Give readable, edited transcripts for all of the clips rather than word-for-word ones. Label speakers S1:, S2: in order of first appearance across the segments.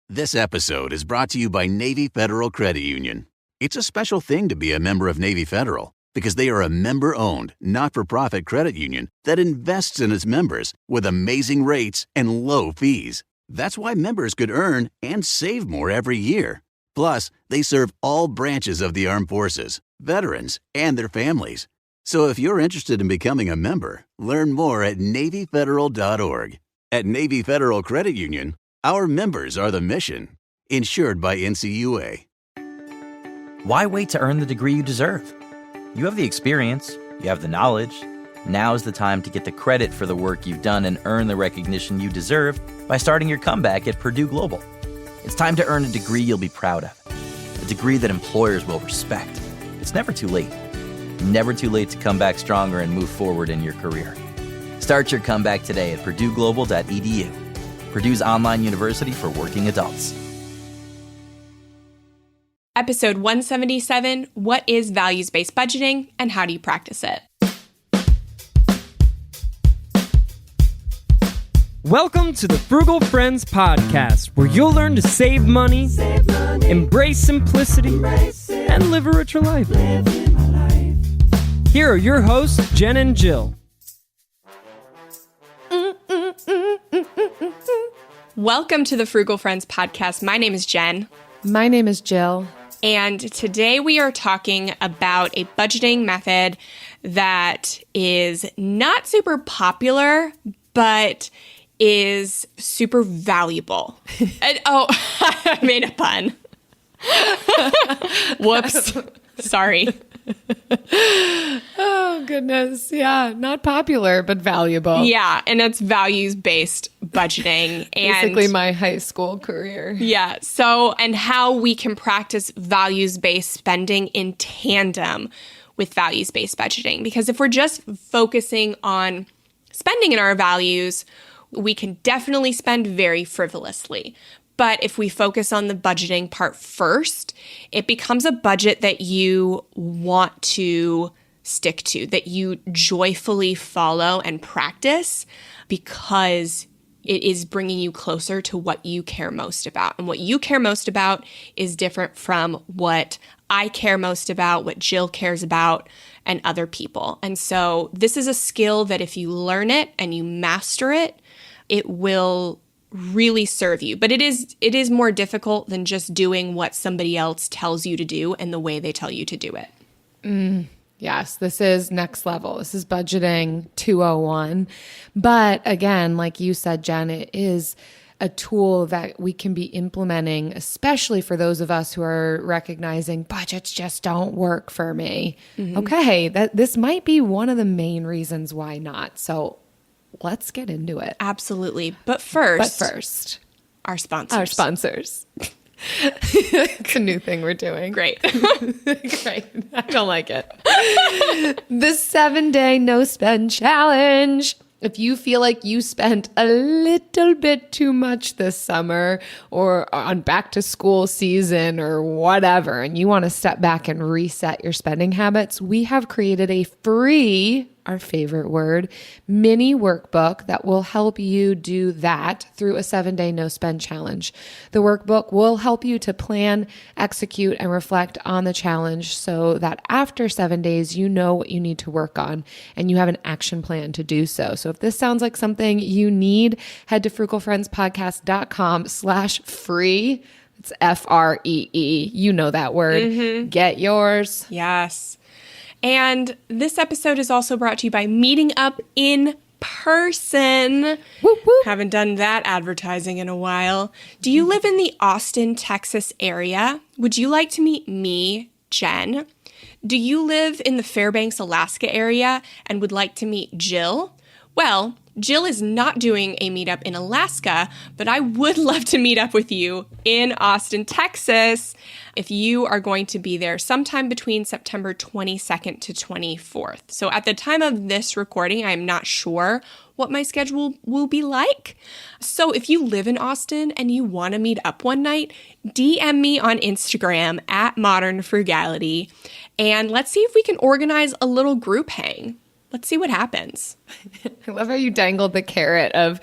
S1: This episode is brought to you by Navy Federal Credit Union. It's a special thing to be a member of Navy Federal because they are a member-owned, not-for-profit credit union that invests in its members with amazing rates and low fees. That's why members could earn and save more every year. Plus, they serve all branches of the armed forces, veterans, and their families. So if you're interested in becoming a member, learn more at NavyFederal.org. At Navy Federal Credit Union, our members are the mission. Insured by NCUA.
S2: Why wait to earn the degree you deserve? You have the experience, you have the knowledge. Now's the time to get the credit for the work you've done and earn the recognition you deserve by starting your comeback at Purdue Global. It's time to earn a degree you'll be proud of, a degree that employers will respect. It's never too late. Never too late to come back stronger and move forward in your career. Start your comeback today at purdueglobal.edu. Purdue's online university for working adults.
S3: Episode 177, what is values-based budgeting and how do you practice it?
S4: Welcome to the Frugal Friends podcast, where you'll learn to save money, embrace simplicity, and live a richer life. Here are your hosts, Jen and Jill.
S3: Welcome to the Frugal Friends podcast. My name is Jen.
S5: My name is Jill.
S3: And today we are talking about a budgeting method that is not super popular, but is super valuable. I made a pun. Whoops. Sorry.
S5: Oh, goodness. Yeah, not popular, but valuable.
S3: Yeah, and it's values-based budgeting.
S5: Basically my high school career.
S3: Yeah, so, and how we can practice values-based spending in tandem with values-based budgeting. Because if we're just focusing on spending in our values, we can definitely spend very frivolously. But if we focus on the budgeting part first, it becomes a budget that you want to stick to, that you joyfully follow and practice because it is bringing you closer to what you care most about. And what you care most about is different from what I care most about, what Jill cares about, and other people. And so this is a skill that if you learn it and you master it, it will really serve you. But it is more difficult than just doing what somebody else tells you to do and the way they tell you to do it.
S5: Yes, this is next level. This is budgeting 201. But again, like you said, Jen, it is a tool that we can be implementing, especially for those of us who are recognizing budgets just don't work for me. Mm-hmm. Okay, this might be one of the main reasons why not. So let's get into it.
S3: Absolutely. But first, our sponsors.
S5: It's a new thing we're doing.
S3: Great.
S5: Great. I don't like it. The 7-day no spend challenge. If you feel like you spent a little bit too much this summer or on back to school season or whatever, and you want to step back and reset your spending habits, we have created a free, our favorite word, mini workbook that will help you do that through a 7-day no spend challenge. The workbook will help you to plan, execute, and reflect on the challenge so that after 7 days, you know what you need to work on and you have an action plan to do so. So if this sounds like something you need, head to frugalfriendspodcast.com/free. It's FREE. You know that word. Mm-hmm. Get yours.
S3: Yes. And this episode is also brought to you by Meeting Up in Person.
S5: Whoop, whoop.
S3: Haven't done that advertising in a while. Do you live in the Austin, Texas area? Would you like to meet me, Jen? Do you live in the Fairbanks, Alaska area and would like to meet Jill? Well, Jill is not doing a meetup in Alaska, but I would love to meet up with you in Austin, Texas, if you are going to be there sometime between September 22nd to 24th. So at the time of this recording, I'm not sure what my schedule will be like. So if you live in Austin and you want to meet up one night, DM me on Instagram at Modern Frugality, and let's see if we can organize a little group hang. Let's see what happens.
S5: I love how you dangled the carrot of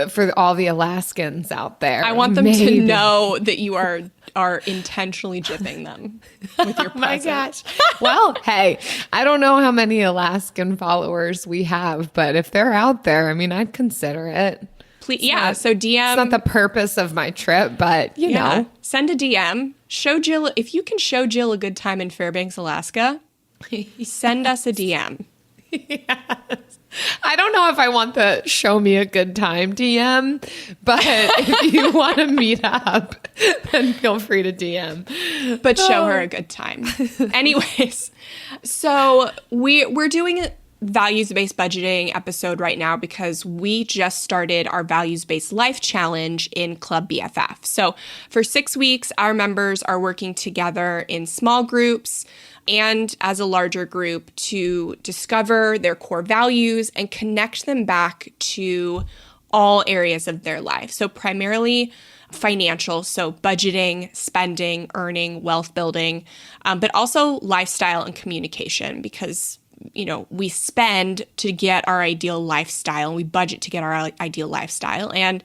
S5: for all the Alaskans out there.
S3: I want them to know that you are intentionally jipping them with your presence.
S5: My gosh. Well, hey, I don't know how many Alaskan followers we have, but if they're out there, I mean, I'd consider it.
S3: Please, so DM.
S5: It's not the purpose of my trip, but you know.
S3: Send a DM. Show Jill, if you can show Jill a good time in Fairbanks, Alaska, send us a DM.
S5: Yes. I don't know if I want the show me a good time DM, but if you want to meet up, then feel free to DM.
S3: But show her a good time. Anyways, so we're doing a values-based budgeting episode right now because we just started our values-based life challenge in Club BFF. So for 6 weeks, our members are working together in small groups and as a larger group to discover their core values and connect them back to all areas of their life. So primarily financial, so budgeting, spending, earning, wealth building, but also lifestyle and communication because, you know, we spend to get our ideal lifestyle and we budget to get our ideal lifestyle. And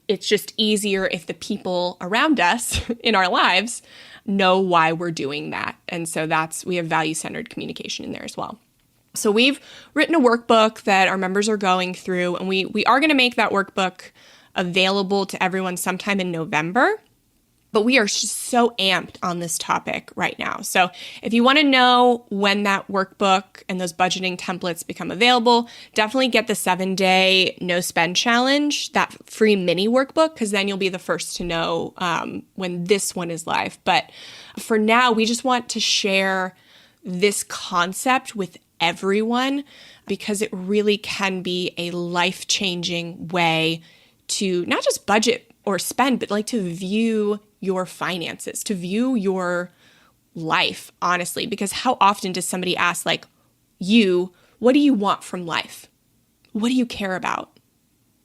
S3: it's just easier if the people around us in our lives know why we're doing that. And so we have value-centered communication in there as well. So we've written a workbook that our members are going through, and we are going to make that workbook available to everyone sometime in November. But we are just so amped on this topic right now. So if you want to know when that workbook and those budgeting templates become available, definitely get the 7-day no spend challenge, that free mini workbook, because then you'll be the first to know when this one is live. But for now, we just want to share this concept with everyone because it really can be a life-changing way to not just budget or spend, but like to view your finances, to view your life, honestly, because how often does somebody ask, like, what do you want from life? What do you care about?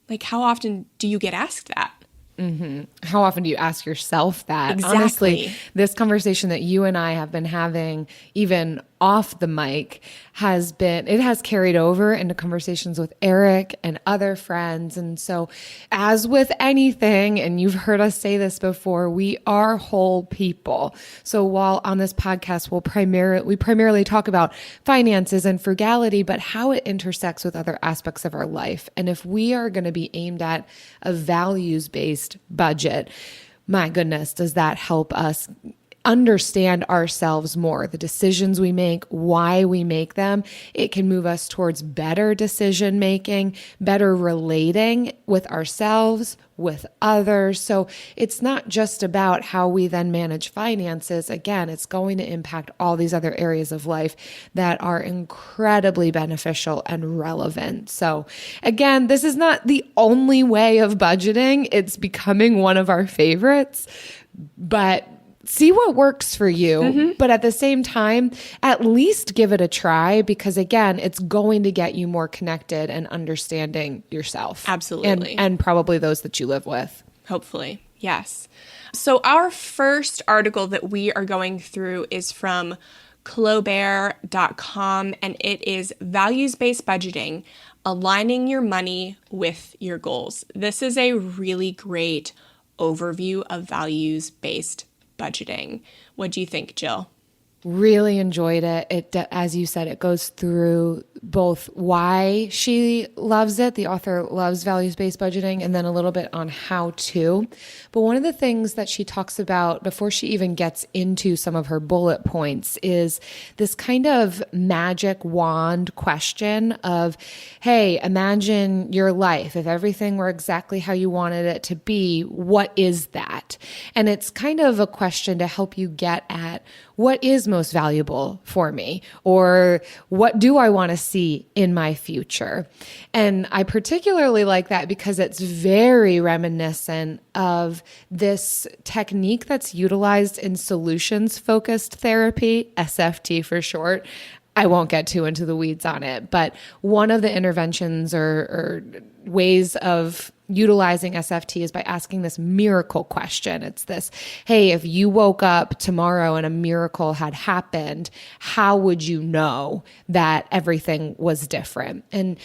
S3: Like, how often do you get asked that?
S5: Mm-hmm. How often do you ask yourself that?
S3: Exactly.
S5: Honestly, this conversation that you and I have been having, even off the mic, has carried over into conversations with Eric and other friends. And so as with anything, and you've heard us say this before, we are whole people. So while on this podcast, we primarily talk about finances and frugality, but how it intersects with other aspects of our life. And if we are going to be aimed at a values-based budget, my goodness, does that help us understand ourselves more, the decisions we make, why we make them. It can move us towards better decision making, better relating with ourselves, with others. So it's not just about how we then manage finances. Again, it's going to impact all these other areas of life that are incredibly beneficial and relevant. So again, this is not the only way of budgeting. It's becoming one of our favorites, but see what works for you, but at the same time, at least give it a try because again, it's going to get you more connected and understanding yourself.
S3: Absolutely.
S5: And probably those that you live with.
S3: Hopefully. Yes. So our first article that we are going through is from Clobert.com and it is Values-Based Budgeting, Aligning Your Money with Your Goals. This is a really great overview of values-based budgeting. What do you think, Jill?
S5: Really enjoyed it. It, as you said, it goes through both why she loves it, the author loves values-based budgeting, and then a little bit on how to. But one of the things that she talks about before she even gets into some of her bullet points is this kind of magic wand question of, hey, imagine your life. If everything were exactly how you wanted it to be, what is that? And it's kind of a question to help you get at what is most valuable for me, or what do I want to see in my future? And I particularly like that because it's very reminiscent of this technique that's utilized in solutions-focused therapy, SFT for short. I won't get too into the weeds on it, but one of the interventions or ways of utilizing SFT is by asking this miracle question. It's this, hey, if you woke up tomorrow and a miracle had happened, how would you know that everything was different? And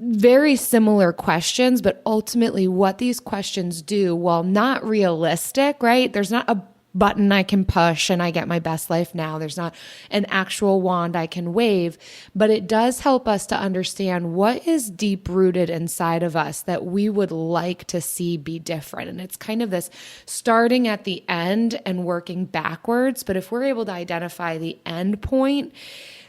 S5: very similar questions, but ultimately what these questions do, while not realistic, right? There's not a button I can push and I get my best life now. There's not an actual wand I can wave, but it does help us to understand what is deep rooted inside of us that we would like to see be different. And it's kind of this starting at the end and working backwards. But if we're able to identify the end point,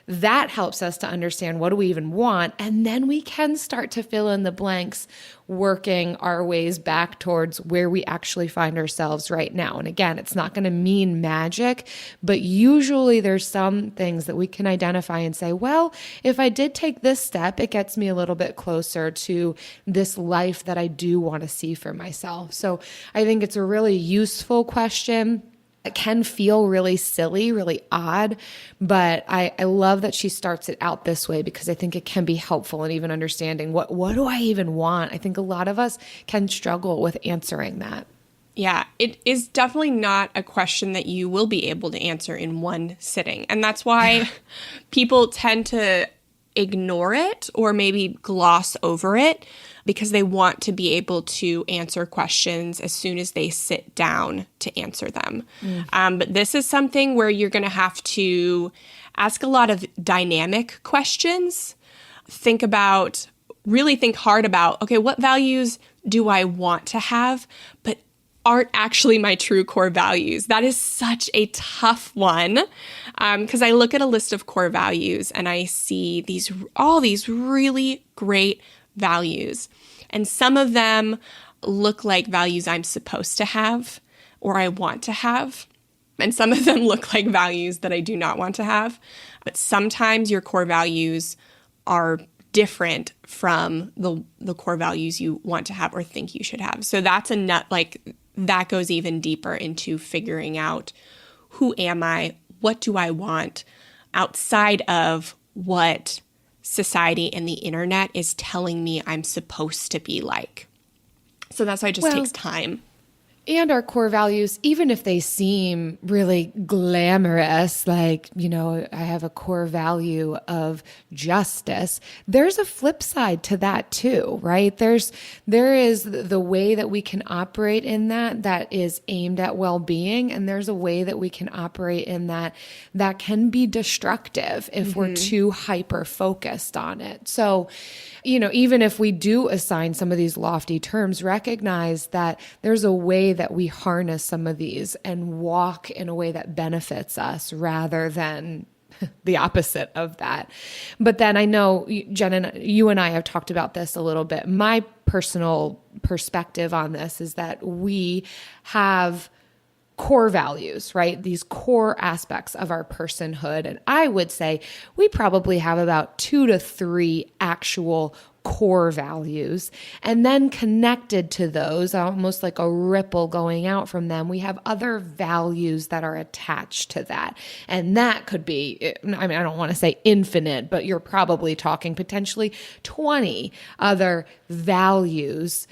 S5: that helps us to understand what do we even want. And then we can start to fill in the blanks, working our ways back towards where we actually find ourselves right now. And again, it's not going to mean magic, but usually there's some things that we can identify and say, well, if I did take this step, it gets me a little bit closer to this life that I do want to see for myself. So I think it's a really useful question. It can feel really silly, really odd, but I love that she starts it out this way because I think it can be helpful in even understanding what do I even want? I think a lot of us can struggle with answering that.
S3: Yeah, it is definitely not a question that you will be able to answer in one sitting. And that's why people tend to ignore it or maybe gloss over it because they want to be able to answer questions as soon as they sit down to answer them. But this is something where you're going to have to ask a lot of dynamic questions. Really think hard about, okay, what values do I want to have, but aren't actually my true core values? That is such a tough one because I look at a list of core values and I see all these really great values. And some of them look like values I'm supposed to have or I want to have. And some of them look like values that I do not want to have. But sometimes your core values are different from the core values you want to have or think you should have. So that's that goes even deeper into figuring out who am I, what do I want outside of what society and the internet is telling me I'm supposed to be like. So that's why it just takes time.
S5: And our core values, even if they seem really glamorous, like, I have a core value of justice, there's a flip side to that too, right? There is the way that we can operate in that is aimed at well-being, and there's a way that we can operate in that can be destructive if we're too hyper-focused on it. So, even if we do assign some of these lofty terms, recognize that there's a way that we harness some of these and walk in a way that benefits us rather than the opposite of that. But then I know, Jen, you and I have talked about this a little bit. My personal perspective on this is that we have core values, right? These core aspects of our personhood. And I would say we probably have about 2 to 3 actual core values. And then connected to those, almost like a ripple going out from them, we have other values that are attached to that. And that could be, I don't want to say infinite, but you're probably talking potentially 20 other values.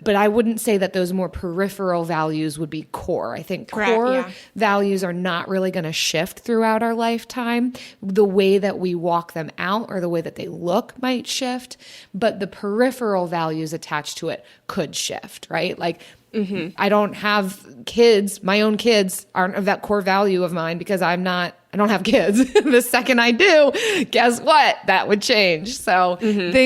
S5: But I wouldn't say that those more peripheral values would be core. I think core values are not really going to shift throughout our lifetime. The way that we walk them out or the way that they look might shift, but the peripheral values attached to it could shift, right? Like, I don't have kids. My own kids aren't of that core value of mine because I don't have kids. The second I do, guess what? That would change. So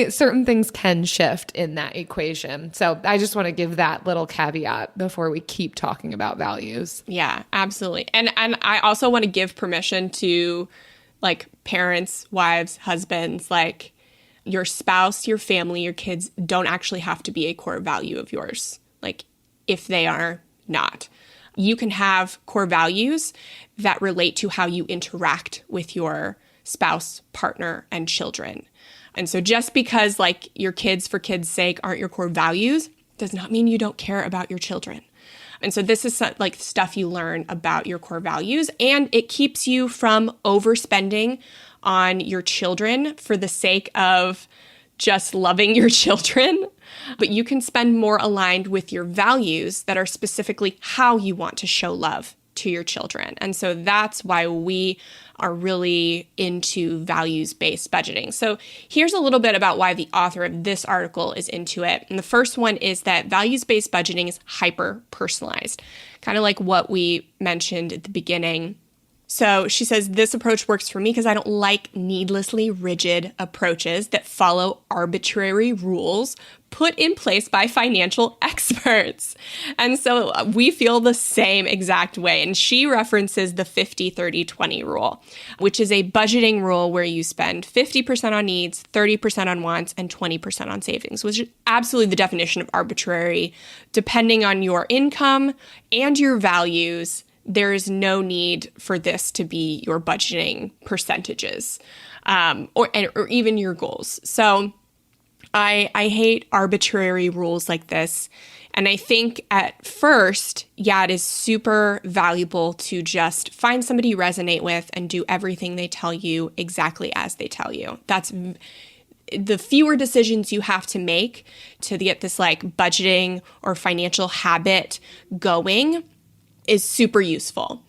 S5: certain things can shift in that equation. So I just want to give that little caveat before we keep talking about values.
S3: Yeah, absolutely. And I also want to give permission to parents, wives, husbands, your spouse, your family, your kids don't actually have to be a core value of yours. If they are not. You can have core values that relate to how you interact with your spouse, partner, and children. And so just because your kids for kids' sake aren't your core values does not mean you don't care about your children. And so this is stuff you learn about your core values, and it keeps you from overspending on your children for the sake of just loving your children. But you can spend more aligned with your values that are specifically how you want to show love to your children. And so that's why we are really into values-based budgeting. So here's a little bit about why the author of this article is into it. And the first one is that values-based budgeting is hyper-personalized, kind of like what we mentioned at the beginning. So she says, this approach works for me because I don't like needlessly rigid approaches that follow arbitrary rules put in place by financial experts. And so we feel the same exact way. And she references the 50-30-20 rule, which is a budgeting rule where you spend 50% on needs, 30% on wants, and 20% on savings, which is absolutely the definition of arbitrary. Depending on your income and your values, there is no need for this to be your budgeting percentages or even your goals. So I hate arbitrary rules like this. And I think at first, it is super valuable to just find somebody you resonate with and do everything they tell you exactly as they tell you. That's the fewer decisions you have to make to get this like budgeting or financial habit going is super useful.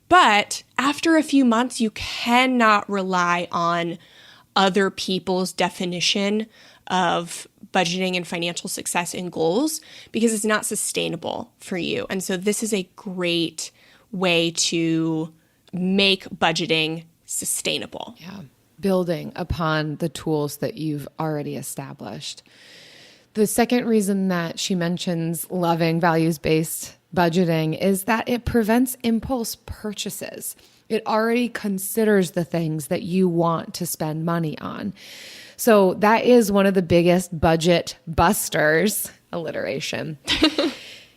S3: But after a few months, you cannot rely on other people's definition of budgeting and financial success and goals because it's not sustainable for you. And so this is a great way to make budgeting sustainable.
S5: Yeah, building upon the tools that you've already established. The second reason that she mentions loving values-based budgeting is that it prevents impulse purchases. It already considers the things that you want to spend money on. So that is one of the biggest budget busters, alliteration,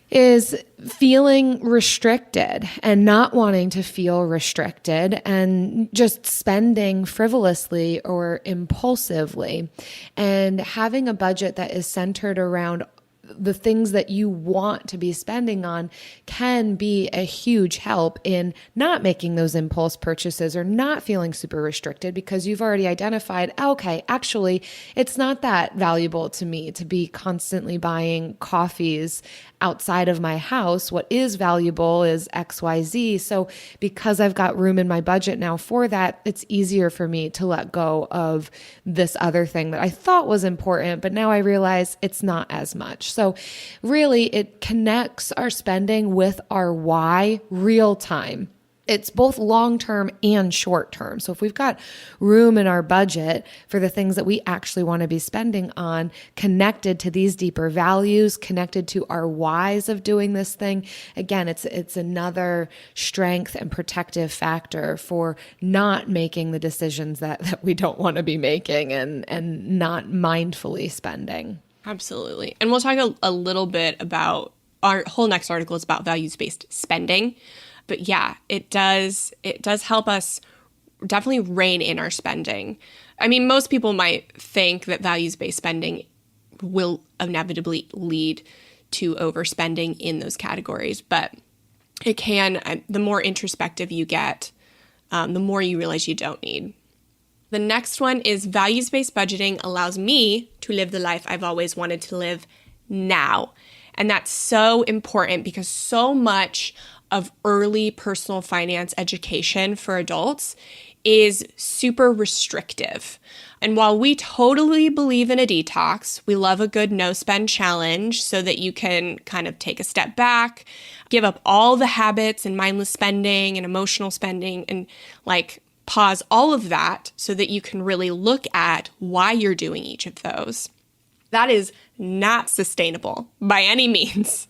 S5: is feeling restricted and not wanting to feel restricted and just spending frivolously or impulsively. And having a budget that is centered around the things that you want to be spending on can be a huge help in not making those impulse purchases or not feeling super restricted because you've already identified, okay, actually, it's not that valuable to me to be constantly buying coffees outside of my house. What is valuable is XYZ. So because I've got room in my budget now for that, it's easier for me to let go of this other thing that I thought was important, but now I realize it's not as much. So really, it connects our spending with our why real time. It's both long-term and short-term. So if we've got room in our budget for the things that we actually want to be spending on, connected to these deeper values, connected to our whys of doing this thing, again, it's another strength and protective factor for not making the decisions that we don't want to be making and not mindfully spending.
S3: Absolutely. And we'll talk a little bit about our whole next article is about values-based spending. But yeah, it does help us definitely rein in our spending. I mean, most people might think that values-based spending will inevitably lead to overspending in those categories, but it can, the more introspective you get, the more you realize you don't need. The next one is values-based budgeting allows me to live the life I've always wanted to live now. And that's so important because so much of early personal finance education for adults is super restrictive. And while we totally believe in a detox, we love a good no-spend challenge so that you can kind of take a step back, give up all the habits and mindless spending and emotional spending and like pause all of that so that you can really look at why you're doing each of those. That is not sustainable by any means.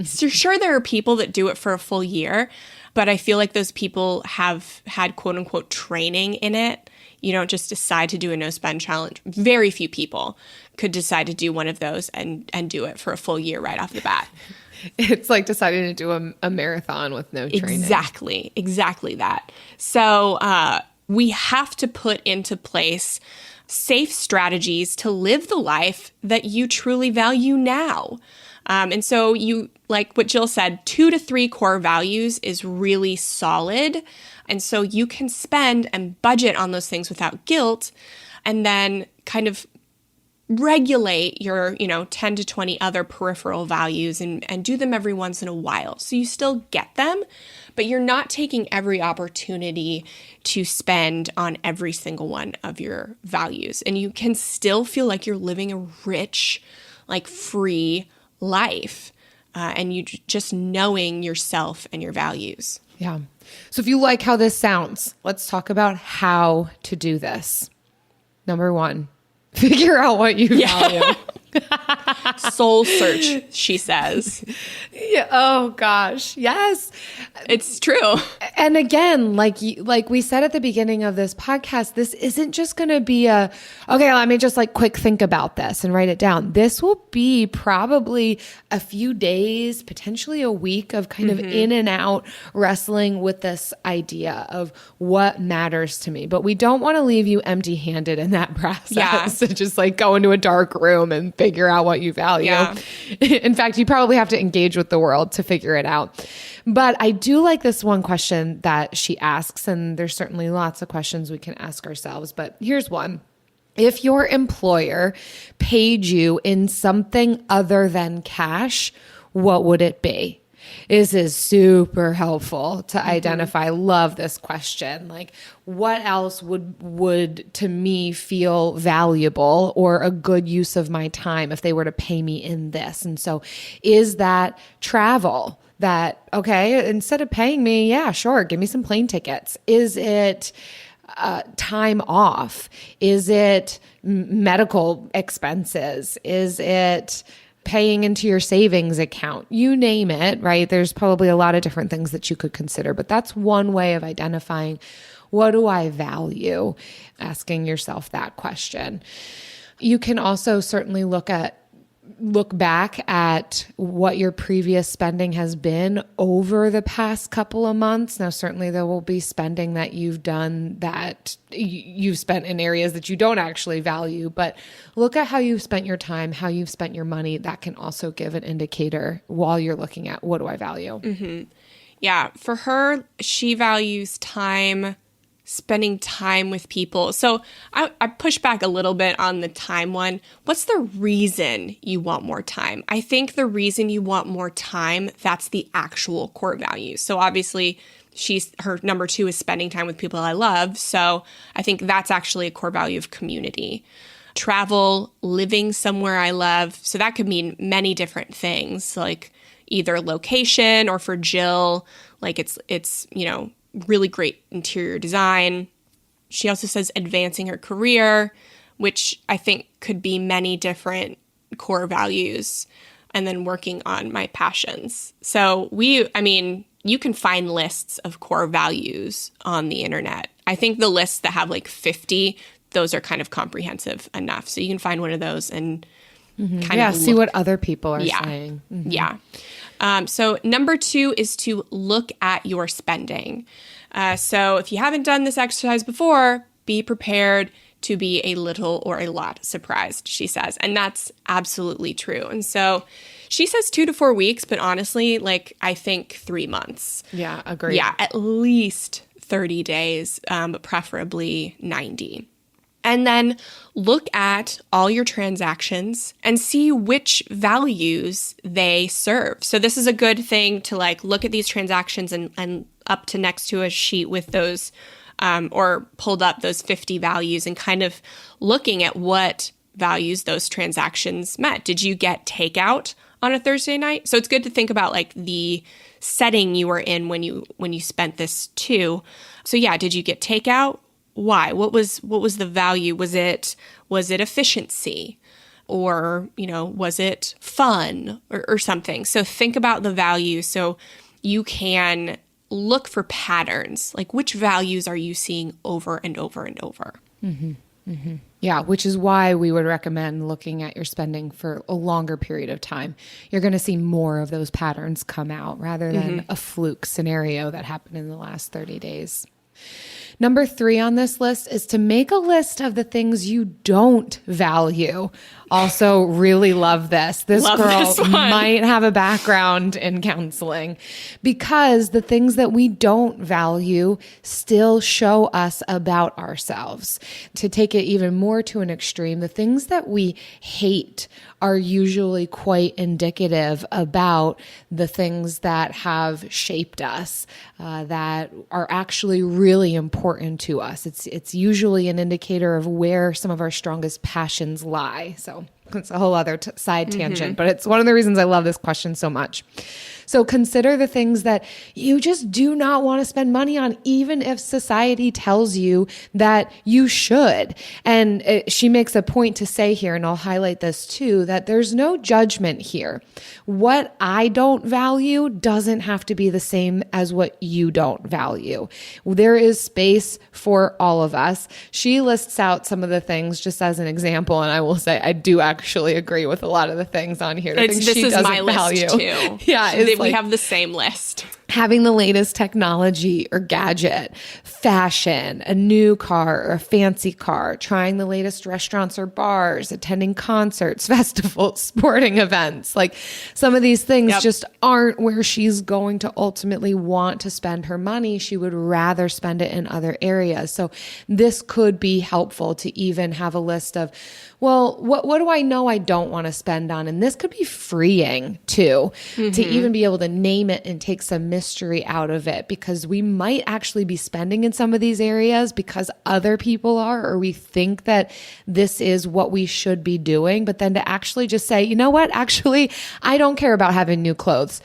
S3: So sure, there are people that do it for a full year, but I feel like those people have had quote unquote training in it. You don't just decide to do a no spend challenge. Very few people could decide to do one of those and do it for a full year right off the bat.
S5: It's like deciding to do a marathon with no training.
S3: Exactly that. So we have to put into place safe strategies to live the life that you truly value now. And so you, like what Jill said, 2 to 3 core values is really solid. And so you can spend and budget on those things without guilt and then kind of regulate your, 10 to 20 other peripheral values and do them every once in a while. So you still get them, but you're not taking every opportunity to spend on every single one of your values. And you can still feel like you're living a rich, like free life. And you just knowing yourself and your values.
S5: Yeah. So if you like how this sounds, let's talk about how to do this. Number 1, figure out what you value.
S3: Soul search, she says.
S5: Yeah. Oh gosh. Yes.
S3: It's true.
S5: And again, like we said at the beginning of this podcast, this isn't just going to be okay, let me just quick think about this and write it down. This will be probably a few days, potentially a week of kind of in and out wrestling with this idea of what matters to me. But we don't want to leave you empty handed in that process to just go into a dark room and figure out what you value. Yeah. In fact, you probably have to engage with the world to figure it out. But I do like this one question that she asks, and there's certainly lots of questions we can ask ourselves, but here's one. If your employer paid you in something other than cash, what would it be? This is super helpful to identify. Love this question. What else would to me feel valuable or a good use of my time if they were to pay me in this? And so is that travel? That, okay, instead of paying me, yeah, sure, give me some plane tickets. Is it time off? Is it medical expenses? Is it paying into your savings account? You name it, right? There's probably a lot of different things that you could consider, but that's one way of identifying what do I value? Asking yourself that question. You can also certainly look back at what your previous spending has been over the past couple of months. Now, certainly there will be spending that you've done that you've spent in areas that you don't actually value, but look at how you've spent your time, how you've spent your money. That can also give an indicator while you're looking at what do I value? Mm-hmm.
S3: Yeah. For her, she values time, spending time with people. So I push back a little bit on the time one. What's the reason you want more time? I think the reason you want more time, that's the actual core value. So obviously her number 2 is spending time with people I love. So I think that's actually a core value of community. Travel, living somewhere I love. So that could mean many different things, like either location or for Jill, it's really great interior design. She also says advancing her career, which I think could be many different core values, and then working on my passions. So you can find lists of core values on the internet. I think the lists that have 50, those are kind of comprehensive enough. So you can find one of those and kind of
S5: see what other people are saying.
S3: Mm-hmm. Yeah. So number 2 is to look at your spending. So if you haven't done this exercise before, be prepared to be a little or a lot surprised, she says. And that's absolutely true. And so she says 2 to 4 weeks, but honestly, I think 3 months.
S5: Yeah, agree.
S3: Yeah, at least 30 days, but preferably 90. And then look at all your transactions and see which values they serve. So this is a good thing to look at these transactions and up to next to a sheet with those or pulled up those 50 values and kind of looking at what values those transactions met. Did you get takeout on a Thursday night? So it's good to think about the setting you were in when you spent this too. So yeah, did you get takeout? Why? What was the value? Was it efficiency? Or, was it fun or something? So think about the value so you can look for patterns. Which values are you seeing over and over and over?
S5: Mm-hmm. Mm-hmm. Yeah, which is why we would recommend looking at your spending for a longer period of time. You're going to see more of those patterns come out rather than a fluke scenario that happened in the last 30 days. Number 3 on this list is to make a list of the things you don't value. Also, really love this. This girl might have a background in counseling, because the things that we don't value still show us about ourselves. To take it even more to an extreme, the things that we hate are usually quite indicative about the things that have shaped us, that are actually really important to us. It's usually an indicator of where some of our strongest passions lie. So it's a whole other side tangent, but it's one of the reasons I love this question so much. So consider the things that you just do not want to spend money on, even if society tells you that you should. And she makes a point to say here, and I'll highlight this too, that there's no judgment here. What I don't value doesn't have to be the same as what you don't value. There is space for all of us. She lists out some of the things just as an example, and I will say I do actually agree with a lot of the things on here. The things
S3: this
S5: she
S3: is
S5: doesn't
S3: my
S5: value.
S3: list too.
S5: Yeah,
S3: we have the same list.
S5: Having the latest technology or gadget, fashion, a new car or a fancy car, trying the latest restaurants or bars, attending concerts, festivals, sporting events. Like, some of these things just aren't where she's going to ultimately want to spend her money. She would rather spend it in other areas. So this could be helpful to even have a list of, well, what do I know I don't want to spend on? And this could be freeing too, to even be able to name it and take some mystery out of it, because we might actually be spending in some of these areas because other people are, or we think that this is what we should be doing. But then to actually just say, you know what, actually, I don't care about having new clothes.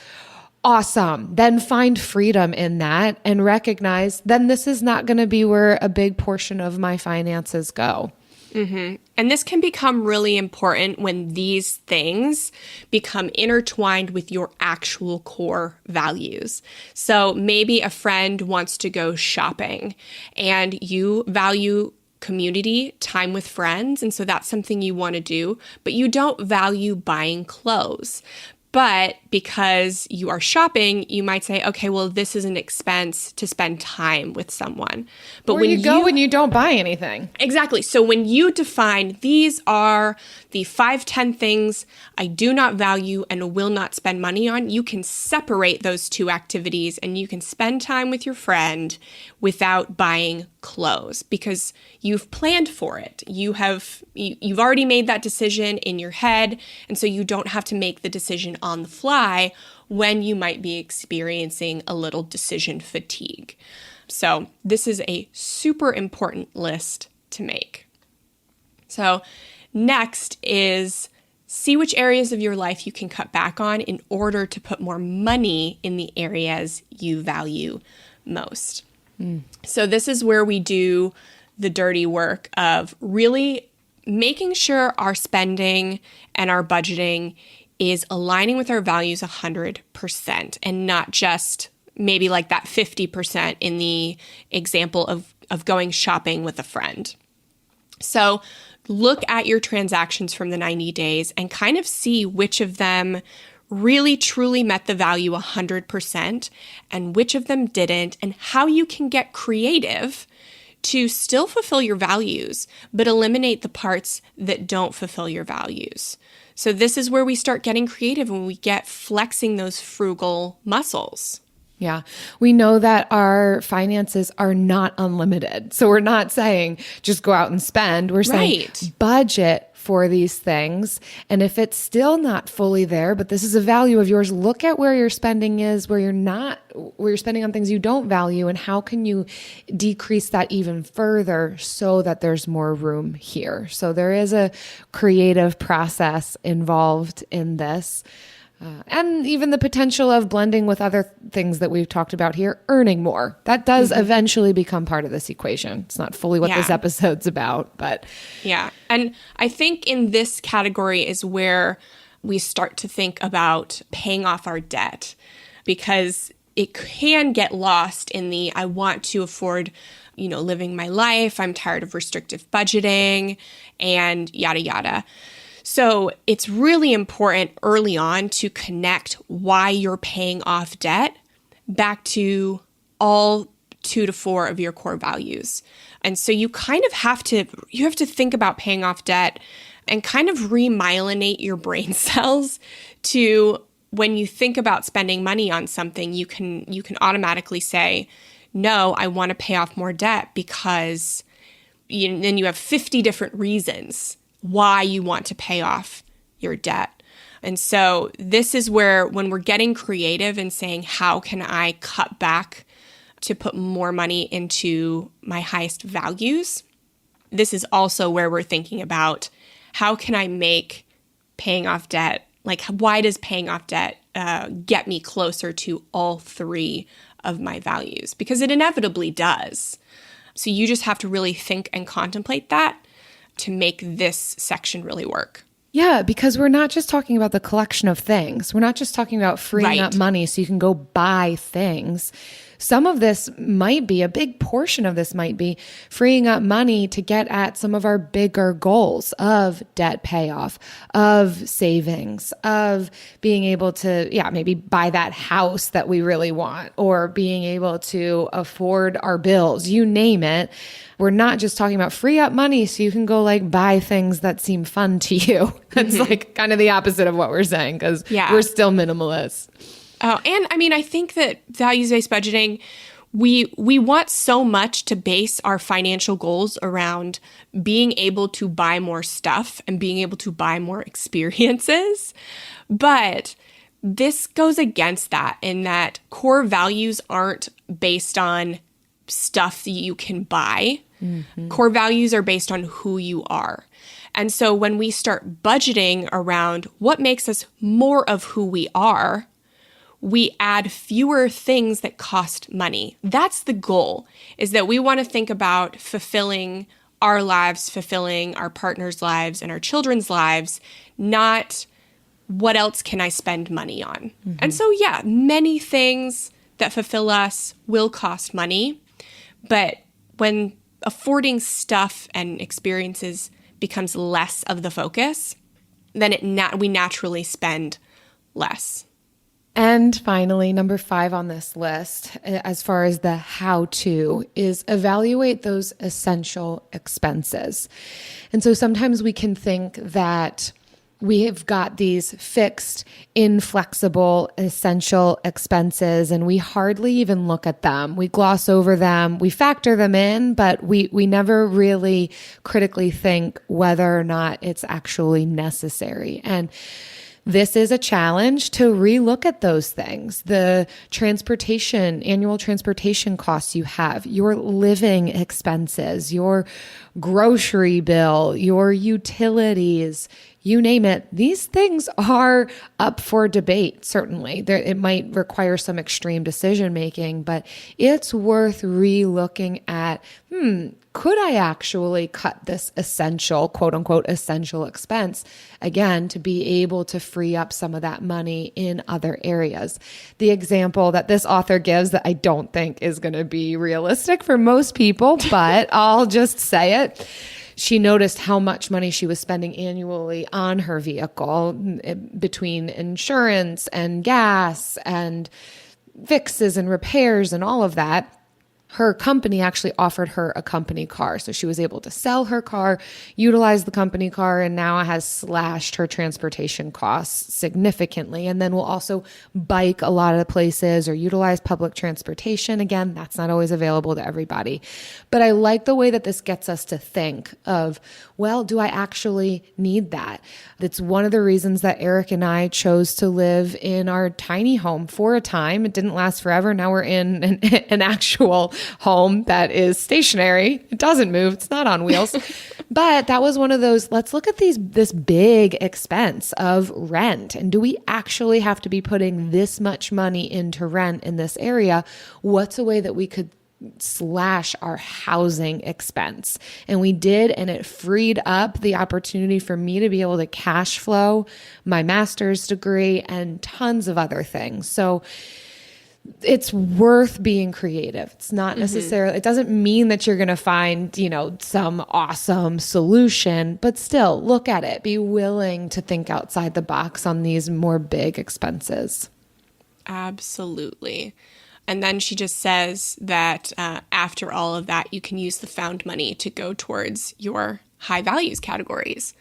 S5: Awesome. Then find freedom in that and recognize then this is not going to be where a big portion of my finances go.
S3: And this can become really important when these things become intertwined with your actual core values. So maybe a friend wants to go shopping and you value community, time with friends, and so that's something you want to do, but you don't value buying clothes. But because you are shopping, you might say, okay, well, this is an expense to spend time with someone. But
S5: when you go and you don't buy anything.
S3: Exactly. So when you define these are the 5-10 things I do not value and will not spend money on, you can separate those two activities and you can spend time with your friend without buying clothes because you've planned for it. You've already made that decision in your head, and so you don't have to make the decision on the fly when you might be experiencing a little decision fatigue. So this is a super important list to make. So next is see which areas of your life you can cut back on in order to put more money in the areas you value most. So this is where we do the dirty work of really making sure our spending and our budgeting is aligning with our values 100% and not just maybe like that 50% in the example of going shopping with a friend. So look at your transactions from the 90 days and kind of see which of them really truly met the value 100% and which of them didn't, and how you can get creative to still fulfill your values, but eliminate the parts that don't fulfill your values. So this is where we start getting creative when we get flexing those frugal muscles.
S5: Yeah. We know that our finances are not unlimited. So we're not saying just go out and spend. We're saying budget for these things. And if it's still not fully there, but this is a value of yours, look at where your spending is, where you're spending on things you don't value, and how can you decrease that even further so that there's more room here. So there is a creative process involved in this. And even the potential of blending with other things that we've talked about here, earning more. That does eventually become part of this equation. It's not fully what this episode's about, but...
S3: Yeah. And I think in this category is where we start to think about paying off our debt, because it can get lost in the, I want to afford, living my life. I'm tired of restrictive budgeting and yada, yada. So it's really important early on to connect why you're paying off debt back to all 2 to 4 of your core values. And so you kind of have to think about paying off debt and kind of remyelinate your brain cells to, when you think about spending money on something, you can automatically say, no, I want to pay off more debt, because then you have 50 different reasons why you want to pay off your debt. And so this is where, when we're getting creative and saying, how can I cut back to put more money into my highest values, this is also where we're thinking about, how can I make paying off debt, like, why does paying off debt get me closer to all 3 of my values? Because it inevitably does. So you just have to really think and contemplate that to make this section really work.
S5: Yeah, because we're not just talking about the collection of things. We're not just talking about freeing up money so you can go buy things. Some of this might be, a big portion of this might be freeing up money to get at some of our bigger goals of debt payoff, of savings, of being able to, maybe buy that house that we really want, or being able to afford our bills, you name it. We're not just talking about free up money so you can go like buy things that seem fun to you. It's like kind of the opposite of what we're saying, because we're still minimalists.
S3: Oh, and I mean, I think that values-based budgeting, we want so much to base our financial goals around being able to buy more stuff and being able to buy more experiences. But this goes against that, in that core values aren't based on stuff that you can buy. Core values are based on who you are. And so when we start budgeting around what makes us more of who we are, we add fewer things that cost money. That's the goal, is that we want to think about fulfilling our lives, fulfilling our partner's lives and our children's lives, not what else can I spend money on. And so, many things that fulfill us will cost money, but when affording stuff and experiences becomes less of the focus, then we naturally spend less.
S5: And finally, number 5 on this list, as far as the how-to, is evaluate those essential expenses. And so sometimes we can think that we have got these fixed, inflexible, essential expenses, and we hardly even look at them. We gloss over them, we factor them in, but we never really critically think whether or not it's actually necessary. And this is a challenge to relook at those things. The annual transportation costs you have, your living expenses, your grocery bill, your utilities, you name it. These things are up for debate, certainly. It might require some extreme decision making, but it's worth re-looking at, could I actually cut this essential, quote unquote, essential expense, again, to be able to free up some of that money in other areas? The example that this author gives, that I don't think is going to be realistic for most people, but I'll just say it. She noticed how much money she was spending annually on her vehicle between insurance and gas and fixes and repairs and all of that. Her company actually offered her a company car. So she was able to sell her car, utilize the company car, and now has slashed her transportation costs significantly. And then will also bike a lot of places or utilize public transportation. Again, that's not always available to everybody. But I like the way that this gets us to think of, well, do I actually need that? That's one of the reasons that Eric and I chose to live in our tiny home for a time. It didn't last forever. Now we're in an actual home that is stationary. It doesn't move. It's not on wheels. But that was one of those, let's look at this big expense of rent. And do we actually have to be putting this much money into rent in this area? What's a way that we could slash our housing expense? And we did, and it freed up the opportunity for me to be able to cash flow my master's degree and tons of other things. So it's worth being creative. It's not necessarily, it doesn't mean that you're going to find, some awesome solution, but still look at it. Be willing to think outside the box on these more big expenses.
S3: Absolutely. And then she just says that after all of that, you can use the found money to go towards your high values categories.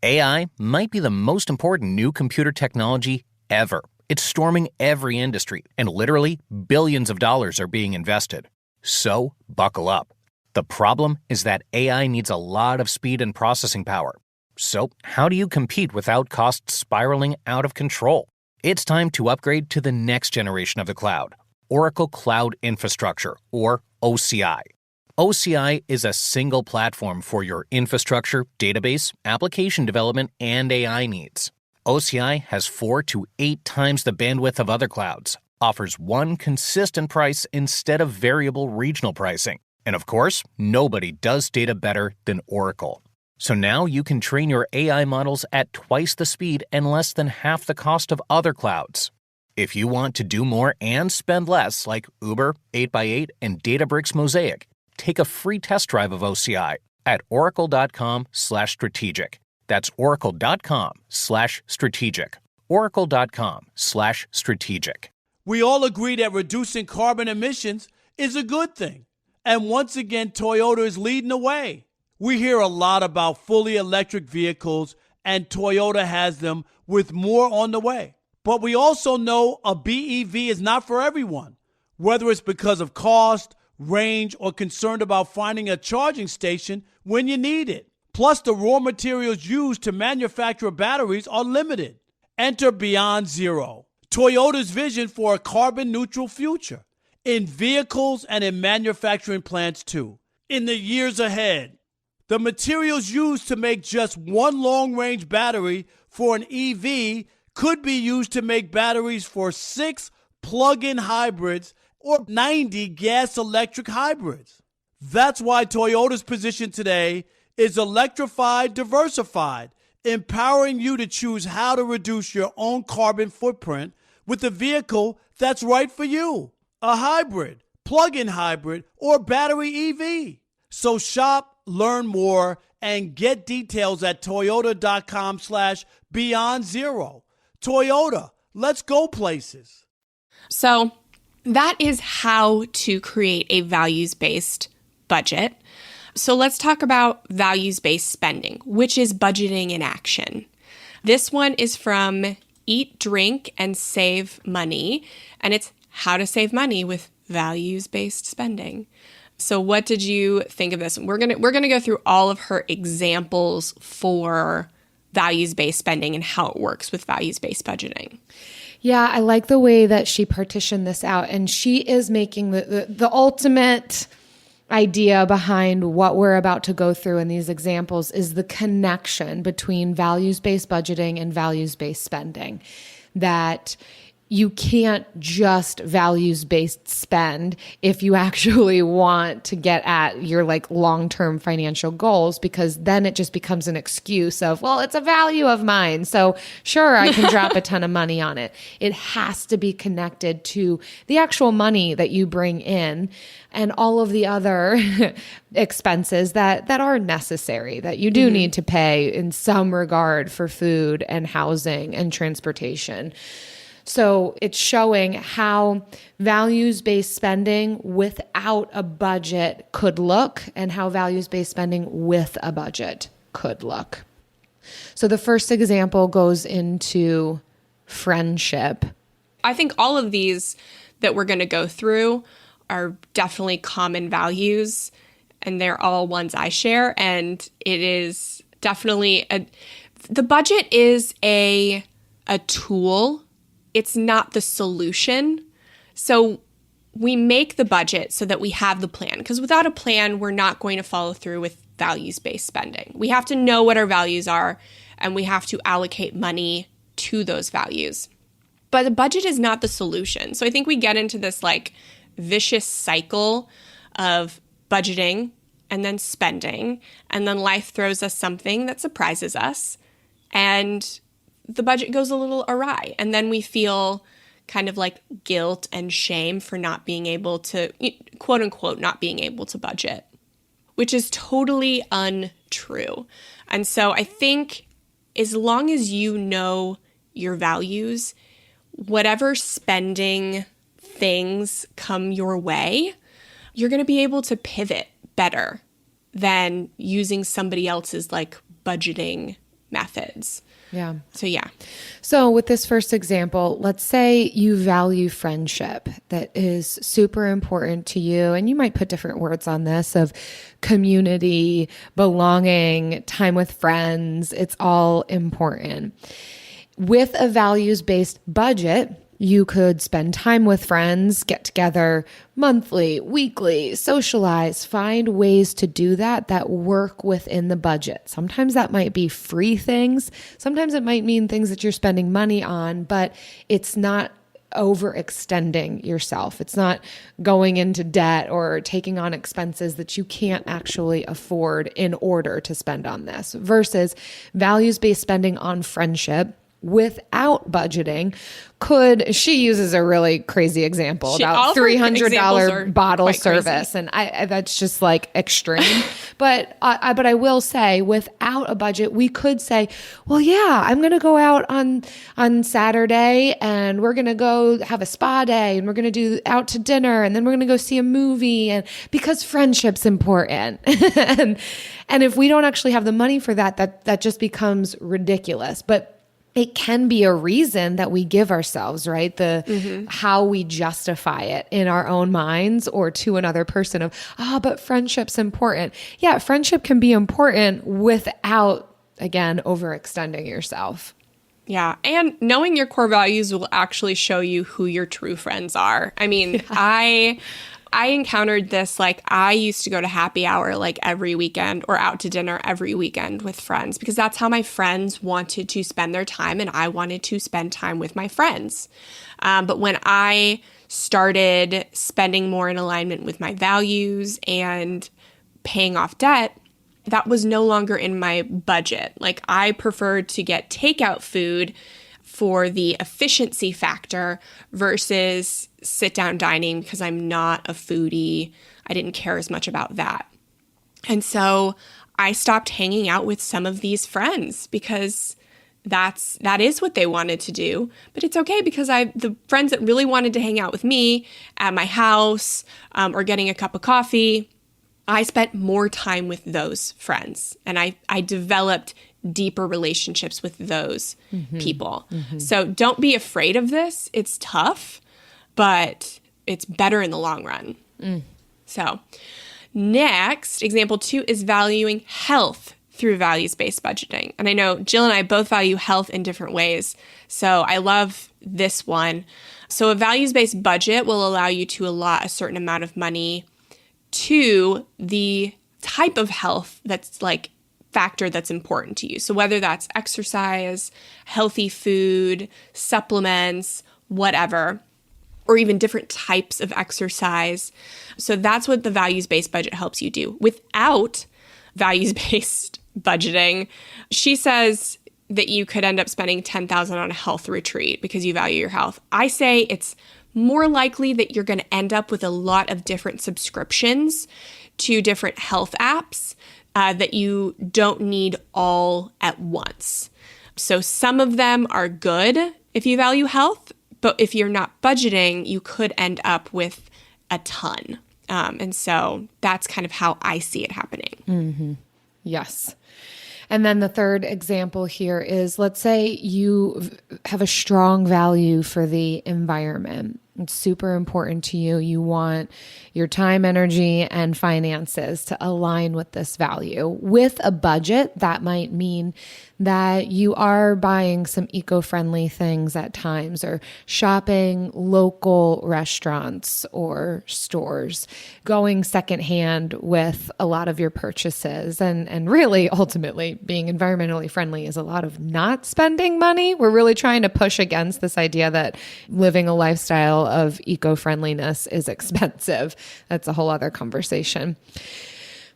S6: AI might be the most important new computer technology ever. It's storming every industry, and literally billions of dollars are being invested. So, buckle up. The problem is that AI needs a lot of speed and processing power. So, how do you compete without costs spiraling out of control? It's time to upgrade to the next generation of the cloud, Oracle Cloud Infrastructure, or OCI. OCI is a single platform for your infrastructure, database, application development, and AI needs. OCI has 4 to 8 times the bandwidth of other clouds, offers one consistent price instead of variable regional pricing. And of course, nobody does data better than Oracle. So now you can train your AI models at twice the speed and less than half the cost of other clouds. If you want to do more and spend less, like Uber, 8x8, and Databricks Mosaic, take a free test drive of OCI at oracle.com/strategic. That's oracle.com/strategic. oracle.com/strategic.
S7: We all agree that reducing carbon emissions is a good thing. And once again, Toyota is leading the way. We hear a lot about fully electric vehicles, and Toyota has them with more on the way. But we also know a BEV is not for everyone, whether it's because of cost, range, or concerned about finding a charging station when you need it. Plus, the raw materials used to manufacture batteries are limited. Enter Beyond Zero, Toyota's vision for a carbon-neutral future, in vehicles and in manufacturing plants too. In the years ahead, the materials used to make just one long-range battery for an EV could be used to make batteries for 6 plug-in hybrids or 90 gas-electric hybrids. That's why Toyota's position today is electrified, diversified, empowering you to choose how to reduce your own carbon footprint with a vehicle that's right for you, a hybrid, plug-in hybrid, or battery EV. So shop, learn more, and get details at toyota.com/beyond zero. Toyota, let's go places.
S3: So that is how to create a values-based budget. So let's talk about values-based spending, which is budgeting in action. This one is from Eat, Drink, and Save Money, and it's how to save money with values-based spending. So what did you think of this? We're gonna go through all of her examples for values-based spending and how it works with values-based budgeting.
S5: Yeah, I like the way that she partitioned this out, and she is making the ultimate idea behind what we're about to go through in these examples is the connection between values-based budgeting and values-based spending. That you can't just values-based spend if you actually want to get at your long-term financial goals, because then it just becomes an excuse of, well, it's a value of mine, so sure, I can drop a ton of money on it. It has to be connected to the actual money that you bring in and all of the other expenses that are necessary, that you do need to pay in some regard for food and housing and transportation. So it's showing how values-based spending without a budget could look and how values-based spending with a budget could look. So the first example goes into friendship.
S3: I think all of these that we're going to go through are definitely common values, and they're all ones I share. And it is definitely the budget is a tool. It's not the solution. So we make the budget so that we have the plan, because without a plan, we're not going to follow through with values-based spending. We have to know what our values are, and we have to allocate money to those values. But the budget is not the solution. So I think we get into this vicious cycle of budgeting and then spending, and then life throws us something that surprises us, and the budget goes a little awry. And then we feel kind of guilt and shame for not being able to, quote unquote, not being able to budget, which is totally untrue. And so I think as long as you know your values, whatever spending things come your way, you're going to be able to pivot better than using somebody else's like budgeting methods.
S5: Yeah.
S3: So yeah.
S5: So with this first example, let's say you value friendship that is super important to you. And you might put different words on this of community, belonging, time with friends. It's all important. With a values-based budget, you could spend time with friends, get together monthly, weekly, socialize, find ways to do that work within the budget. Sometimes that might be free things. Sometimes it might mean things that you're spending money on, but it's not overextending yourself. It's not going into debt or taking on expenses that you can't actually afford in order to spend on this versus values-based spending on friendship without budgeting she uses a really crazy example about $300 bottle service. Crazy. And that's just like extreme. But I will say without a budget, we could say, well, yeah, I'm going to go out on Saturday and we're going to go have a spa day and we're going to do out to dinner and then we're going to go see a movie and because friendship's important. and if we don't actually have the money for that just becomes ridiculous. But it can be a reason that we give ourselves, right? How we justify it in our own minds or to another person of, but friendship's important. Yeah, friendship can be important without, again, overextending yourself.
S3: Yeah. And knowing your core values will actually show you who your true friends are. I mean, yeah. I encountered this, like I used to go to happy hour like every weekend or out to dinner every weekend with friends because that's how my friends wanted to spend their time and I wanted to spend time with my friends. But when I started spending more in alignment with my values and paying off debt, that was no longer in my budget. Like I preferred to get takeout food for the efficiency factor versus sit down dining because I'm not a foodie. I didn't care as much about that. And so I stopped hanging out with some of these friends because that is what they wanted to do. But it's okay because the friends that really wanted to hang out with me at my house or getting a cup of coffee, I spent more time with those friends. And I developed deeper relationships with those people. Mm-hmm. So don't be afraid of this. It's tough, but it's better in the long run. So next, example 2 is valuing health through values-based budgeting. And I know Jill and I both value health in different ways. So I love this one. So a values-based budget will allow you to allot a certain amount of money to the type of health that's like factor that's important to you. So whether that's exercise, healthy food, supplements, whatever, or even different types of exercise. So that's what the values-based budget helps you do. Without values-based budgeting, she says that you could end up spending $10,000 on a health retreat because you value your health. I say it's more likely that you're going to end up with a lot of different subscriptions to different health apps that you don't need all at once. So some of them are good if you value health, but if you're not budgeting, you could end up with a ton. And so that's kind of how I see it happening.
S5: Mm-hmm. Yes. And then the third example here is, let's say you have a strong value for the environment. It's super important to you. You want your time, energy, and finances to align with this value. With a budget, that might mean that you are buying some eco-friendly things at times or shopping local restaurants or stores, going secondhand with a lot of your purchases. And really, ultimately, being environmentally friendly is a lot of not spending money. We're really trying to push against this idea that living a lifestyle of eco-friendliness is expensive. That's a whole other conversation.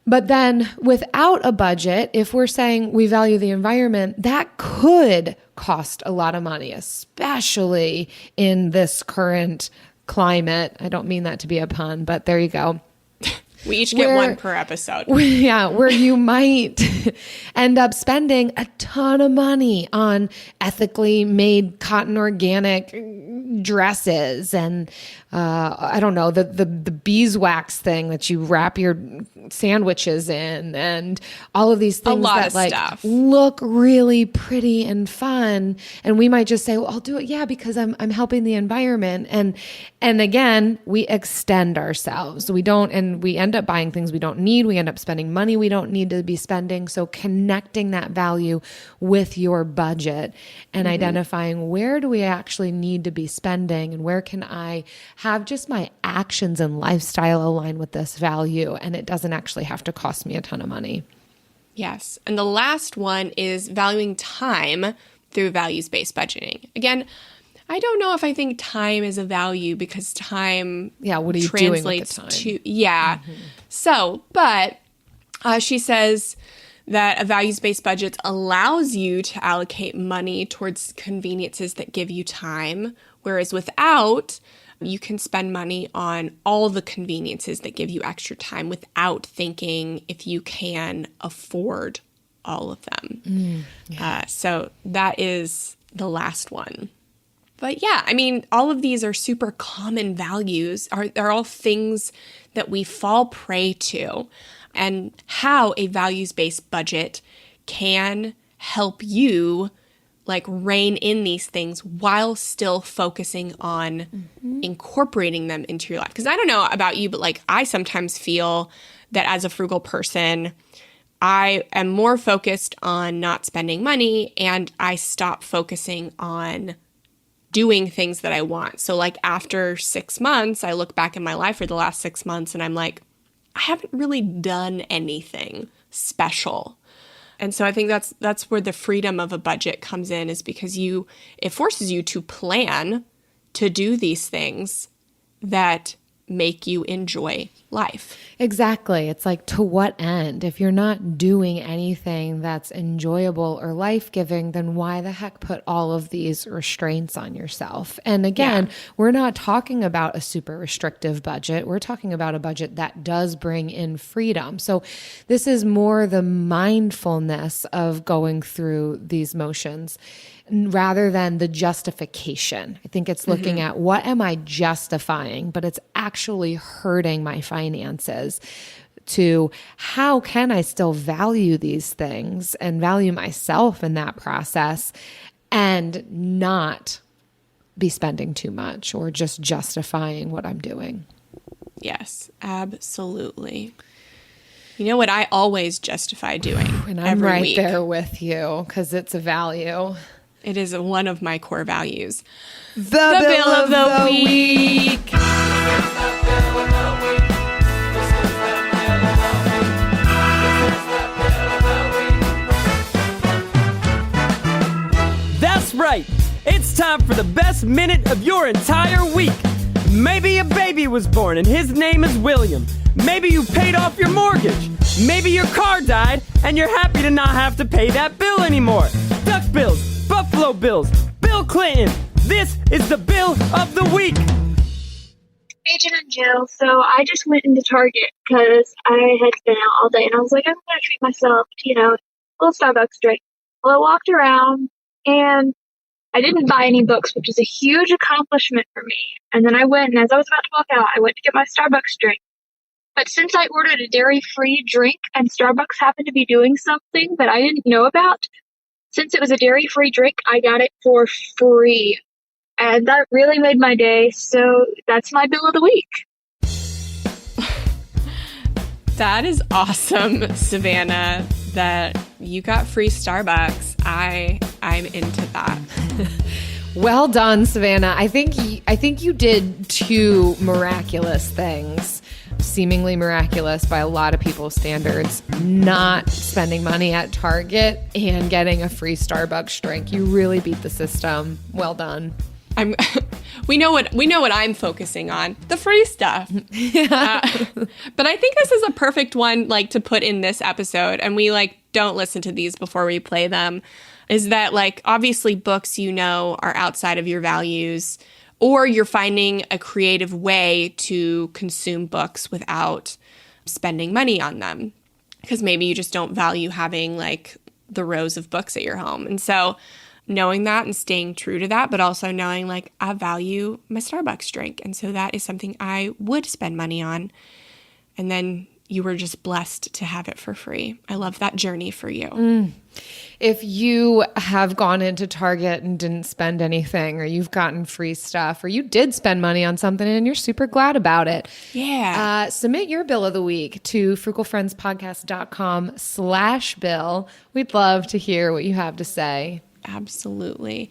S5: But then without a budget, if we're saying we value the environment, that could cost a lot of money, especially in this current climate. I don't mean that to be a pun, but there you go.
S3: We each get one per episode.
S5: Where you might end up spending a ton of money on ethically made cotton organic dresses and I don't know, the beeswax thing that you wrap your sandwiches in and all of these things that like
S3: stuff.
S5: Look really pretty and fun. And we might just say, well, I'll do it. Because I'm helping the environment. And again, we extend ourselves. We end up buying things we don't need. We end up spending money we don't need to be spending. So connecting that value with your budget and identifying where do we actually need to be spending and where can I have just my actions and lifestyle align with this value, and it doesn't actually have to cost me a ton of money.
S3: Yes. And the last one is valuing time through values-based budgeting. Again, I don't know if I think time is a value because time
S5: what are you
S3: translates
S5: doing with the time?
S3: To So, but she says that a values-based budget allows you to allocate money towards conveniences that give you time, whereas without, you can spend money on all the conveniences that give you extra time without thinking if you can afford all of them. So that is the last one. But yeah, I mean, all of these are super common values. They're all things that we fall prey to, and how a values-based budget can help you like rein in these things while still focusing on incorporating them into your life. Because I don't know about you, but like I sometimes feel that as a frugal person, I am more focused on not spending money and I stop focusing on doing things that I want. So like after 6 months, I look back in my life for the last 6 months and I'm like, I haven't really done anything special. And so I think that's where the freedom of a budget comes in, is because it forces you to plan to do these things that make you enjoy life.
S5: Exactly. It's like, to what end? If you're not doing anything that's enjoyable or life-giving, then why the heck put all of these restraints on yourself? And again, we're not talking about a super restrictive budget. We're talking about a budget that does bring in freedom. So this is more the mindfulness of going through these motions rather than the justification. I think it's looking at what am I justifying, but it's actually hurting my finances, to how can I still value these things and value myself in that process and not be spending too much or just justifying what I'm doing.
S3: Yes, absolutely. You know what I always justify doing?
S5: And I'm
S3: every
S5: right
S3: week?
S5: there with you because it's a value.
S3: It is one of my core values.
S5: The bill of the week.
S4: That's right. It's time for the best minute of your entire week. Maybe a baby was born and his name is William. Maybe you paid off your mortgage. Maybe your car died and you're happy to not have to pay that bill anymore. Duck bills, Buffalo Bills, Bill Clinton. This is the bill of the week.
S8: Agent in jail, so I just went into Target because I had been out all day and I was like, I'm going to treat myself, a little Starbucks drink. Well, I walked around and I didn't buy any books, which is a huge accomplishment for me. And then I went, and as I was about to walk out, I went to get my Starbucks drink. But since I ordered a dairy-free drink and Starbucks happened to be doing something that I didn't know about, since it was a dairy-free drink, I got it for free. And that really made my day. So that's my bill of the week.
S3: That is awesome, Savannah, that you got free Starbucks. I'm into that.
S5: Well done, Savannah. I think you did two miraculous things, seemingly miraculous by a lot of people's standards, not spending money at Target and getting a free Starbucks drink. You really beat the system. Well done.
S3: We know what I'm focusing on, the free stuff. But I think this is a perfect one to put in this episode, and we don't listen to these before we play them, is that obviously books are outside of your values, or you're finding a creative way to consume books without spending money on them, because maybe you just don't value having like the rows of books at your home. And so knowing that and staying true to that, but also knowing like I value my Starbucks drink. And so that is something I would spend money on. And then you were just blessed to have it for free. I love that journey for you.
S5: If you have gone into Target and didn't spend anything, or you've gotten free stuff, or you did spend money on something and you're super glad about it.
S3: Yeah.
S5: Submit your bill of the week to frugalfriendspodcast.com/bill. We'd love to hear what you have to say.
S3: Absolutely.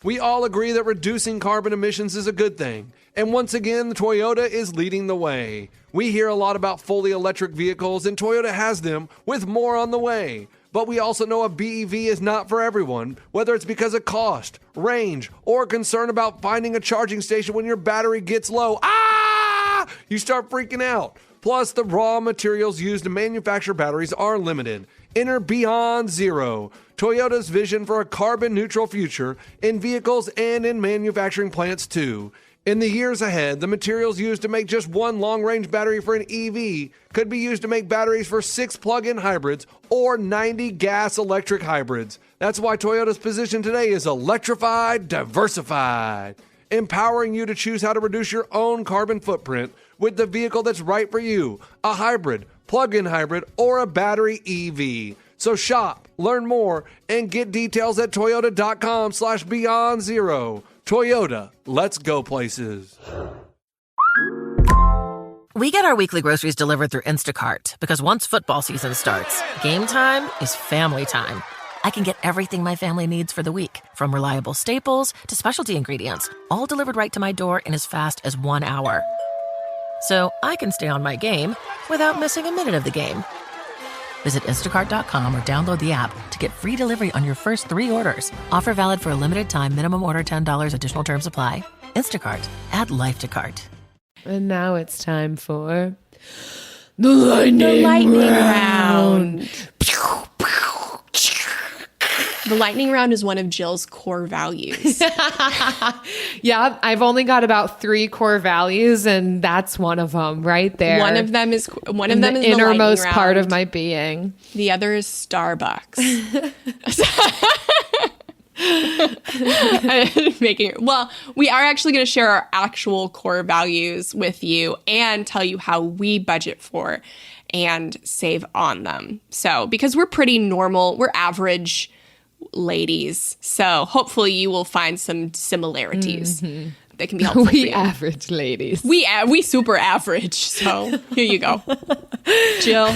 S9: We all agree that reducing carbon emissions is a good thing. And once again, Toyota is leading the way. We hear a lot about fully electric vehicles, and Toyota has them, with more on the way. But we also know a BEV is not for everyone, whether it's because of cost, range, or concern about finding a charging station when your battery gets low. You start freaking out. Plus, the raw materials used to manufacture batteries are limited. Enter Beyond Zero, Toyota's vision for a carbon-neutral future in vehicles and in manufacturing plants too. In the years ahead, the materials used to make just one long-range battery for an EV could be used to make batteries for 6 plug-in hybrids or 90 gas-electric hybrids. That's why Toyota's position today is electrified, diversified, empowering you to choose how to reduce your own carbon footprint with the vehicle that's right for you, a hybrid, plug-in hybrid, or a battery EV. So shop, learn more, and get details at toyota.com/beyond0. Toyota, let's go places.
S10: We get our weekly groceries delivered through Instacart because once football season starts, game time is family time. I can get everything my family needs for the week, from reliable staples to specialty ingredients, all delivered right to my door in as fast as 1 hour. So I can stay on my game without missing a minute of the game. Visit instacart.com or download the app to get free delivery on your first 3 orders. Offer valid for a limited time. Minimum order $10. Additional terms apply. Instacart. Add life to cart.
S5: And now it's time for the lightning round.
S3: The lightning round is one of Jill's core values.
S5: Yeah, I've only got about 3 core values, and that's one of them right there.
S3: One of them is
S5: the innermost part of my being.
S3: The other is Starbucks. Well, we are actually going to share our actual core values with you and tell you how we budget for and save on them. So, because we're pretty normal, we're average ladies. So hopefully you will find some similarities that can be helpful for you.
S5: We average ladies.
S3: We super average. So here you go. Jill.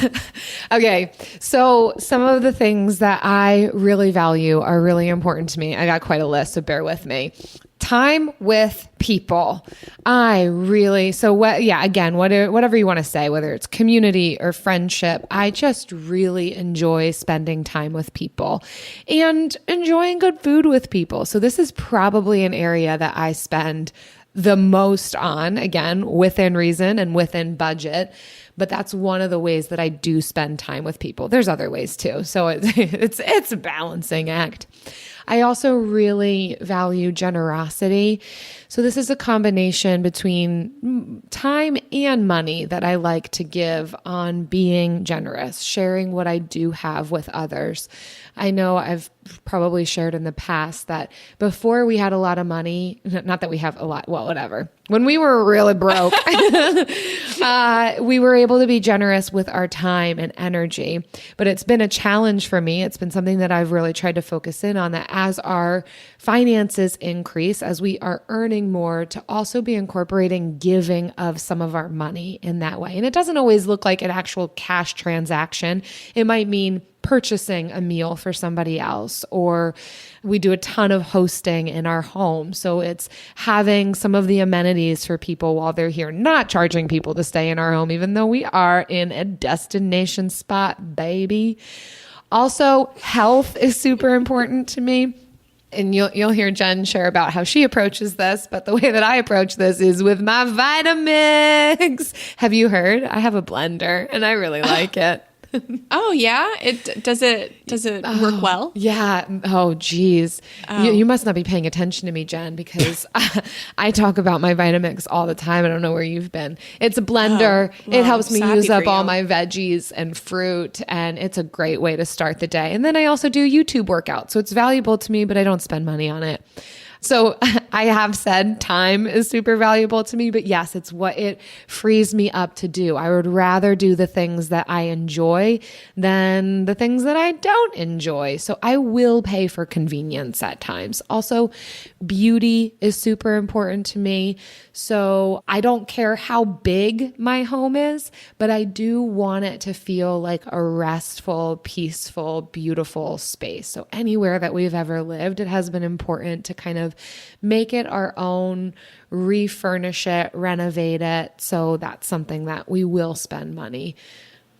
S5: Okay. So some of the things that I really value are really important to me. I got quite a list, so bear with me. Time with people. Whatever you want to say, whether it's community or friendship, I just really enjoy spending time with people and enjoying good food with people. So this is probably an area that I spend the most on, again, within reason and within budget. But that's one of the ways that I do spend time with people. There's other ways too. So it's a balancing act. I also really value generosity. So this is a combination between time and money that I like to give on being generous, sharing what I do have with others. I know I've probably shared in the past that before we had a lot of money, not that we have a lot, well, whatever. When we were really broke, we were able to be generous with our time and energy. But it's been a challenge for me. It's been something that I've really tried to focus in on, that as our finances increase, as we are earning more, to also be incorporating giving of some of our money in that way. And it doesn't always look like an actual cash transaction. It might mean purchasing a meal for somebody else, or we do a ton of hosting in our home. So it's having some of the amenities for people while they're here, not charging people to stay in our home, even though we are in a destination spot, baby. Also, health is super important to me. And you'll hear Jen share about how she approaches this, but the way that I approach this is with my Vitamix. Have you heard? I have a blender and I really like it.
S3: Oh yeah, does it work well?
S5: Yeah. Oh, geez. You must not be paying attention to me, Jen, because I talk about my Vitamix all the time. I don't know where you've been. It's a blender. It helps me use up all my veggies and fruit, and it's a great way to start the day. And then I also do YouTube workouts, so it's valuable to me, but I don't spend money on it. So I have said time is super valuable to me, but yes, it's what it frees me up to do. I would rather do the things that I enjoy than the things that I don't enjoy. So I will pay for convenience at times. Also, beauty is super important to me. So I don't care how big my home is, but I do want it to feel like a restful, peaceful, beautiful space. So anywhere that we've ever lived, it has been important to kind of make it our own, refurnish it, renovate it. So that's something that we will spend money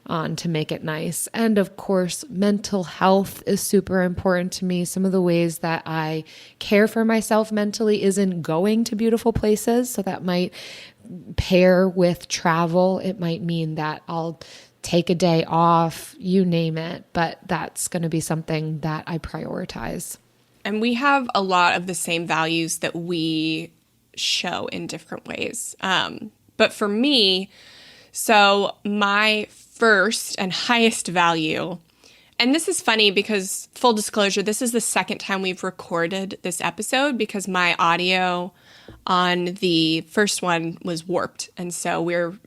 S5: on to make it nice. And of course, mental health is super important to me. Some of the ways that I care for myself mentally isn't going to beautiful places. So that might pair with travel. It might mean that I'll take a day off, you name it, but that's going to be something that I prioritize.
S3: And we have a lot of the same values that we show in different ways. But for me, so my first and highest value, and this is funny because, full disclosure, this is the second time we've recorded this episode because my audio on the first one was warped. And so we're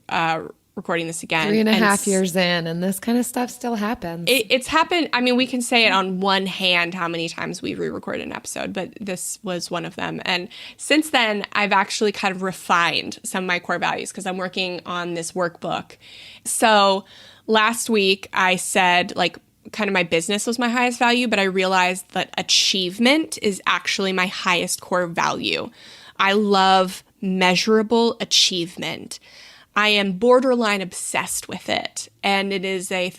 S3: recording this again.
S5: 3.5 years in, and this kind of stuff still happens.
S3: It's happened. I mean, we can say it on one hand how many times we re-recorded an episode, but this was one of them. And since then, I've actually kind of refined some of my core values because I'm working on this workbook. So last week I said like kind of my business was my highest value, but I realized that achievement is actually my highest core value. I love measurable achievement. I am borderline obsessed with it, and it is a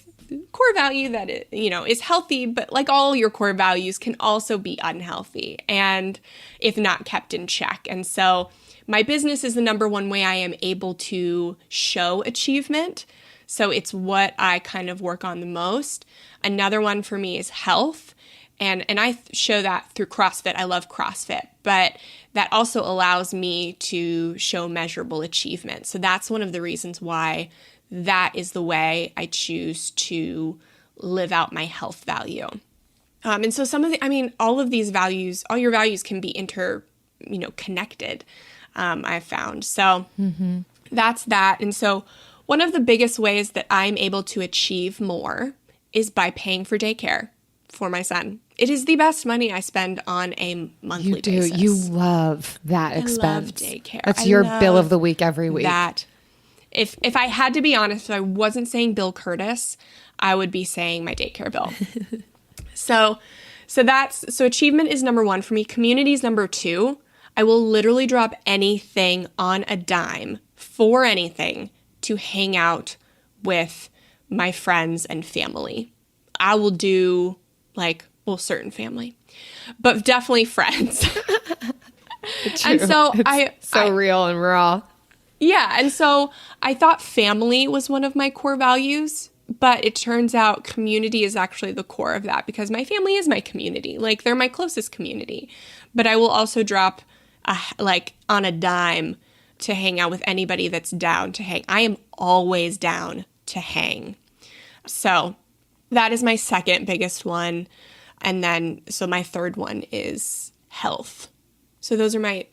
S3: core value that is healthy, but like all your core values can also be unhealthy and if not kept in check. And so my business is the number one way I am able to show achievement. So it's what I kind of work on the most. Another one for me is health. And I show that through CrossFit. I love CrossFit, but that also allows me to show measurable achievement. So that's one of the reasons why that is the way I choose to live out my health value. And so all of these values, all your values can be connected, I've found. So that's that. And so one of the biggest ways that I'm able to achieve more is by paying for daycare for my son. It is the best money I spend on a monthly basis.
S5: You love that expense.
S3: I love daycare.
S5: That's your bill of the week every week.
S3: That. If I had to be honest, if I wasn't saying Bill Curtis, I would be saying my daycare bill. So achievement is number one for me. Community is number two. I will literally drop anything on a dime for anything to hang out with my friends and family. I will do certain family, but definitely friends. And so
S5: it's real and raw.
S3: Yeah. And so I thought family was one of my core values, but it turns out community is actually the core of that because my family is my community. Like they're my closest community, but I will also drop on a dime to hang out with anybody that's down to hang. I am always down to hang. So that is my second biggest one. And then, so my third one is health. So those are my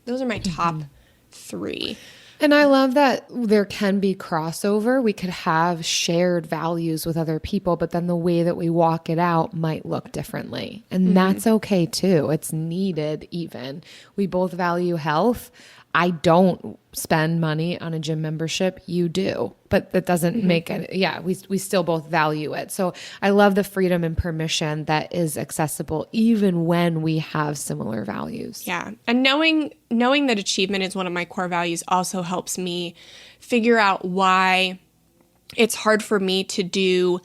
S3: top three.
S5: And I love that there can be crossover. We could have shared values with other people, but then the way that we walk it out might look differently. And that's okay too. It's needed even. We both value health. I don't spend money on a gym membership. You do, but that doesn't make it. Yeah, we still both value it. So I love the freedom and permission that is accessible even when we have similar values.
S3: Yeah. And knowing that achievement is one of my core values also helps me figure out why it's hard for me to do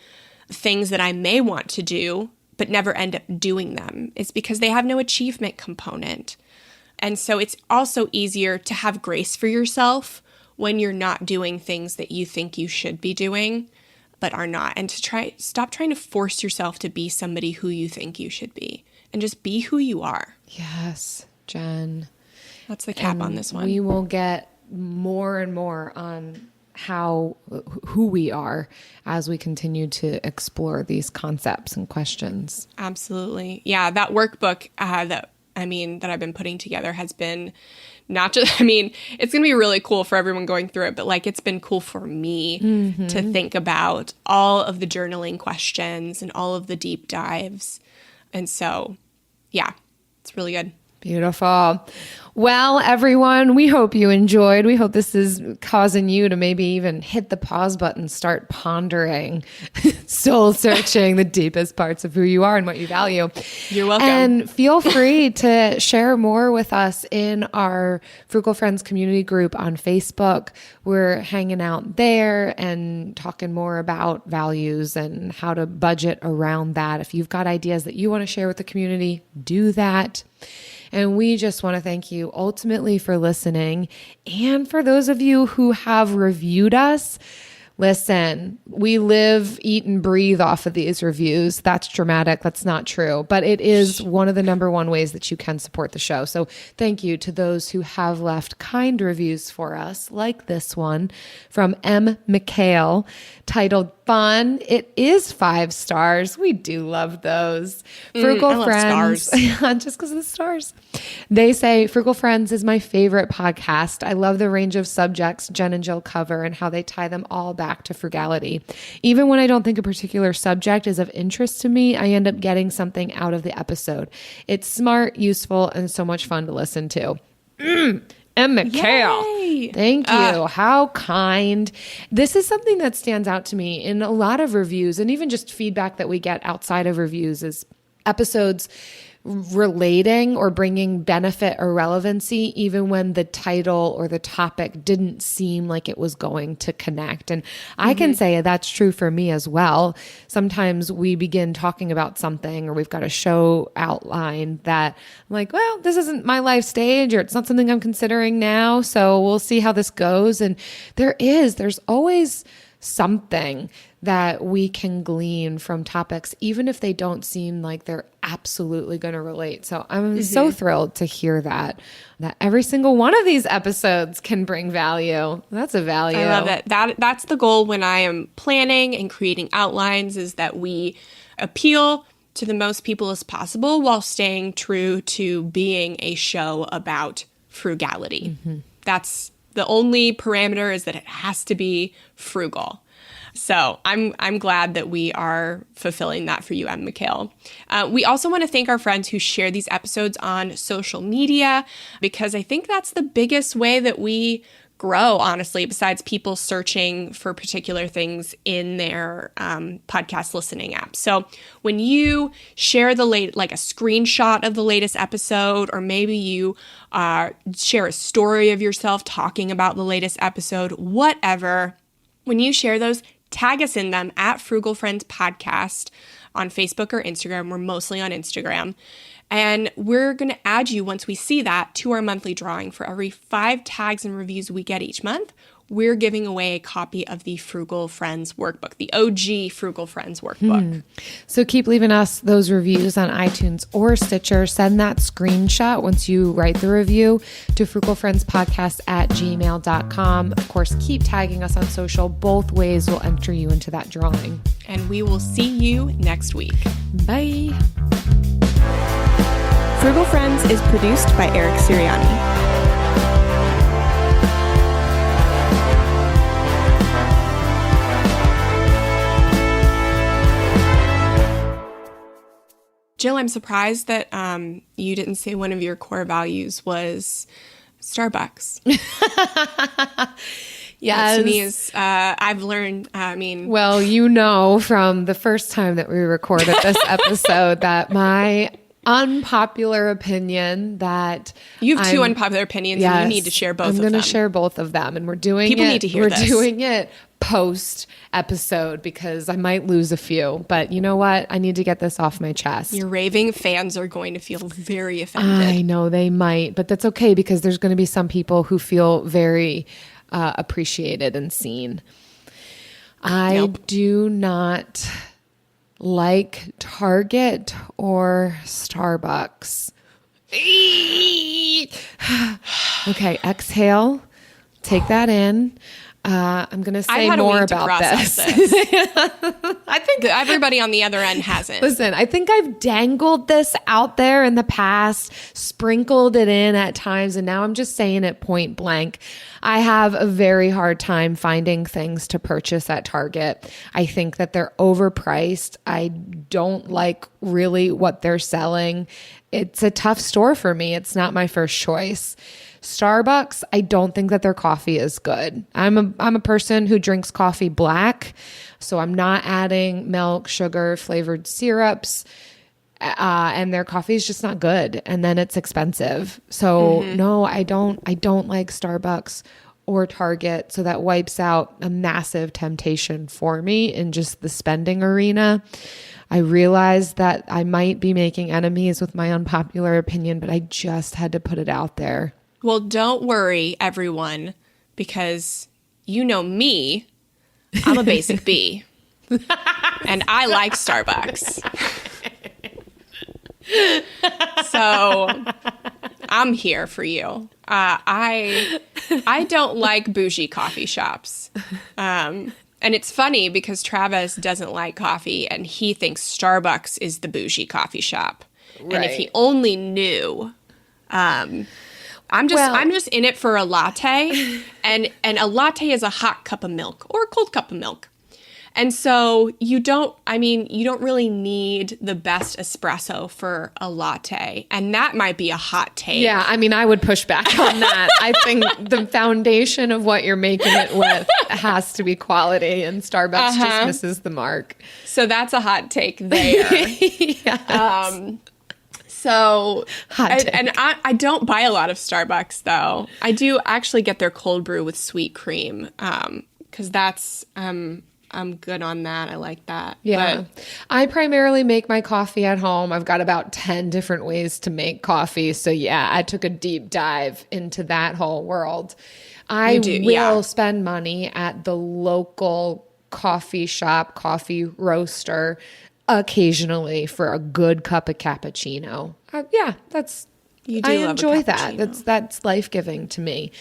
S3: things that I may want to do, but never end up doing them. It's because they have no achievement component. And so it's also easier to have grace for yourself when you're not doing things that you think you should be doing. but are not, and to stop trying to force yourself to be somebody who you think you should be, and just be who you are.
S5: Yes, Jen.
S3: That's the cap on this one.
S5: We will get more and more on who we are as we continue to explore these concepts and questions.
S3: Absolutely. Yeah, that workbook that I've been putting together has been not just, it's going to be really cool for everyone going through it, but like it's been cool for me to think about all of the journaling questions and all of the deep dives. And so, yeah, it's really good.
S5: Beautiful. Well, everyone, we hope you enjoyed. We hope this is causing you to maybe even hit the pause button, start pondering, soul searching the deepest parts of who you are and what you value.
S3: You're welcome.
S5: And feel free to share more with us in our Frugal Friends community group on Facebook. We're hanging out there and talking more about values and how to budget around that. If you've got ideas that you want to share with the community, do that. And we just want to thank you ultimately for listening. And for those of you who have reviewed us, listen, we live, eat, and breathe off of these reviews. That's dramatic. That's not true. But it is one of the number one ways that you can support the show. So thank you to those who have left kind reviews for us, like this one from M. McHale, titled Fun. It is 5 stars. We do love those. Frugal Friends. Just because of the stars. They say, Frugal Friends is my favorite podcast. I love the range of subjects Jen and Jill cover and how they tie them all back to frugality. Even when I don't think a particular subject is of interest to me, I end up getting something out of the episode. It's smart, useful, and so much fun to listen to. M. McHale. Thank you. How kind. This is something that stands out to me in a lot of reviews, and even just feedback that we get outside of reviews is episodes relating or bringing benefit or relevancy even when the title or the topic didn't seem like it was going to connect. And I can say that's true for me as well. Sometimes we begin talking about something or we've got a show outline that I'm like, well, this isn't my life stage or it's not something I'm considering now. So we'll see how this goes. And there's always something that we can glean from topics, even if they don't seem like they're absolutely going to relate. So I'm so thrilled to hear that every single one of these episodes can bring value. That's a value.
S3: I love it. That's the goal when I am planning and creating outlines, is that we appeal to the most people as possible while staying true to being a show about frugality. That's the only parameter, is that it has to be frugal. So I'm glad that we are fulfilling that for you, M. McHale. We also want to thank our friends who share these episodes on social media, because I think that's the biggest way that we grow, honestly, besides people searching for particular things in their podcast listening app. So when you share like a screenshot of the latest episode, or maybe you share a story of yourself talking about the latest episode, whatever, when you share those, tag us in them at Frugal Friends Podcast on Facebook or Instagram. We're mostly on Instagram. And we're going to add you, once we see that, to our monthly drawing. For every 5 tags and reviews we get each month, we're giving away a copy of the Frugal Friends Workbook, the OG Frugal Friends Workbook.
S5: So keep leaving us those reviews on iTunes or Stitcher. Send that screenshot once you write the review to frugalfriendspodcast@gmail.com. Of course, keep tagging us on social. Both ways will enter you into that drawing.
S3: And we will see you next week.
S5: Bye.
S3: Frugal Friends is produced by Eric Siriani. Jill, I'm surprised that you didn't say one of your core values was Starbucks.
S5: Yes.
S3: To me is, I've learned,
S5: Well, you know from the first time that we recorded this episode that my unpopular opinion that
S3: you have 2 unpopular opinions, and you need to share both of them.
S5: I'm going to share both of them, and we're doing
S3: People need to hear this.
S5: We're doing it post episode because I might lose a few, but you know what? I need to get this off my chest.
S3: Your raving fans are going to feel very offended.
S5: I know they might, but that's okay because there's going to be some people who feel very appreciated and seen. I do not like Target or Starbucks. Okay, exhale. Take that in. I'm going to say more about this.
S3: I think everybody on the other end hasn't.
S5: Listen, I think I've dangled this out there in the past, sprinkled it in at times, and now I'm just saying it point blank. I have a very hard time finding things to purchase at Target. I think that they're overpriced. I don't like really what they're selling. It's a tough store for me. It's not my first choice. Starbucks, I don't think that their coffee is good. I'm a person who drinks coffee black, so I'm not adding milk, sugar, flavored syrups, and their coffee is just not good. And then it's expensive. So no, I don't like Starbucks or Target. So that wipes out a massive temptation for me in just the spending arena. I realized that I might be making enemies with my unpopular opinion, but I just had to put it out there.
S3: Well, don't worry, everyone, because you know me, I'm a basic B, and I like Starbucks. So I'm here for you. I don't like bougie coffee shops. And it's funny because Travis doesn't like coffee, and he thinks Starbucks is the bougie coffee shop. Right. And if he only knew... I'm just in it for a latte, and a latte is a hot cup of milk or a cold cup of milk. And so you don't really need the best espresso for a latte. And that might be a hot take.
S5: Yeah, I mean, I would push back on that. I think the foundation of what you're making it with has to be quality, and Starbucks just misses the mark.
S3: So that's a hot take there.
S5: Yes.
S3: So, I don't buy a lot of Starbucks, though. I do actually get their cold brew with sweet cream, because that's, I'm good on that. I like that.
S5: Yeah. But I primarily make my coffee at home. I've got about 10 different ways to make coffee. So yeah, I took a deep dive into that whole world. I will spend money at the local coffee shop, coffee roaster, occasionally for a good cup of cappuccino. I enjoy that. That's life-giving to me.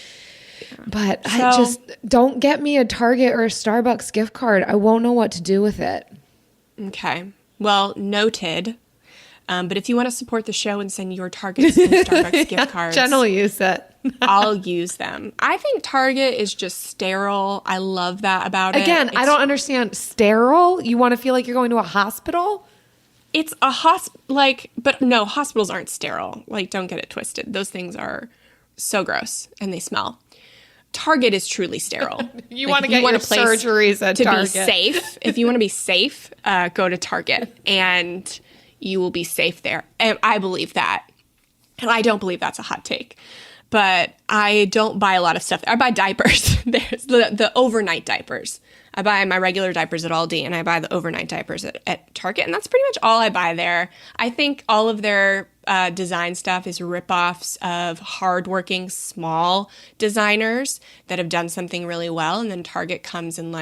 S5: Yeah. But I just don't get me a Target or a Starbucks gift card. I won't know what to do with it.
S3: Okay. Well, noted. But if you want to support the show and send your Target and Starbucks gift cards,
S5: Jen will use it.
S3: I'll use them. I think Target is just sterile. I love that about it.
S5: Again, I don't understand. Sterile? You want to feel like you're going to a hospital?
S3: It's a but no, hospitals aren't sterile. Like, don't get it twisted. Those things are so gross and they smell. Target is truly sterile.
S5: You want to get your surgeries at Target.
S3: To be safe. If you want to be safe, go to Target and you will be safe there. And I believe that. And I don't believe that's a hot take. But I don't buy a lot of stuff. I buy diapers. There's the overnight diapers. I buy my regular diapers at Aldi, and I buy the overnight diapers at Target. And that's pretty much all I buy there. I think all of their design stuff is ripoffs of hardworking small designers that have done something really well. And then Target comes and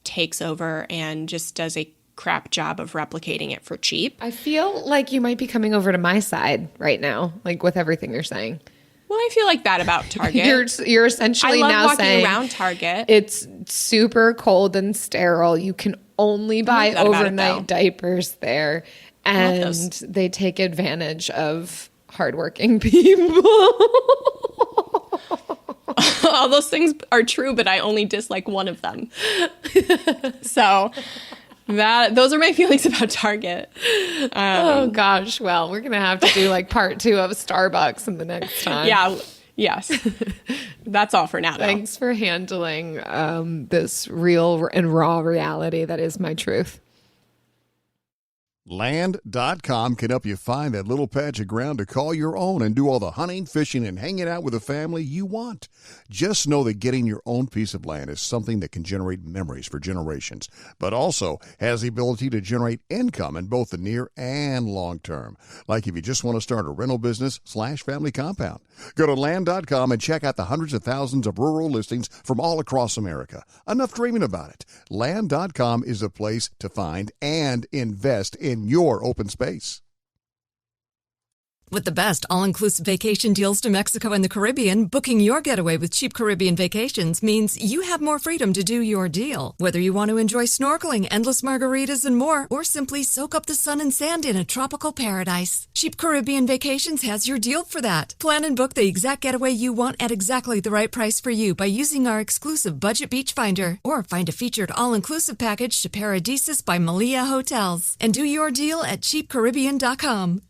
S3: takes over and just does a crap job of replicating it for cheap.
S5: I feel like you might be coming over to my side right now, with everything you're saying.
S3: Well, I feel like that about Target.
S5: You're essentially now saying
S3: around Target.
S5: It's super cold and sterile. You can only buy overnight diapers there, and they take advantage of hardworking people.
S3: All those things are true, but I only dislike one of them. So those are my feelings about Target.
S5: Oh gosh, well, we're gonna have to do part 2 of Starbucks in the next time.
S3: Yeah, yes. That's all for now, though.
S5: Thanks for handling this real and raw reality that is my truth.
S11: Land.com can help you find that little patch of ground to call your own and do all the hunting, fishing, and hanging out with the family you want. Just know that getting your own piece of land is something that can generate memories for generations, but also has the ability to generate income in both the near and long term. Like if you just want to start a rental business / family compound. Go to Land.com and check out the hundreds of thousands of rural listings from all across America. Enough dreaming about it. Land.com is a place to find and invest in your open space.
S12: With the best all-inclusive vacation deals to Mexico and the Caribbean, booking your getaway with Cheap Caribbean Vacations means you have more freedom to do your deal. Whether you want to enjoy snorkeling, endless margaritas, and more, or simply soak up the sun and sand in a tropical paradise, Cheap Caribbean Vacations has your deal for that. Plan and book the exact getaway you want at exactly the right price for you by using our exclusive Budget Beach Finder, or find a featured all-inclusive package to Paradisus by Malia Hotels. And do your deal at cheapcaribbean.com.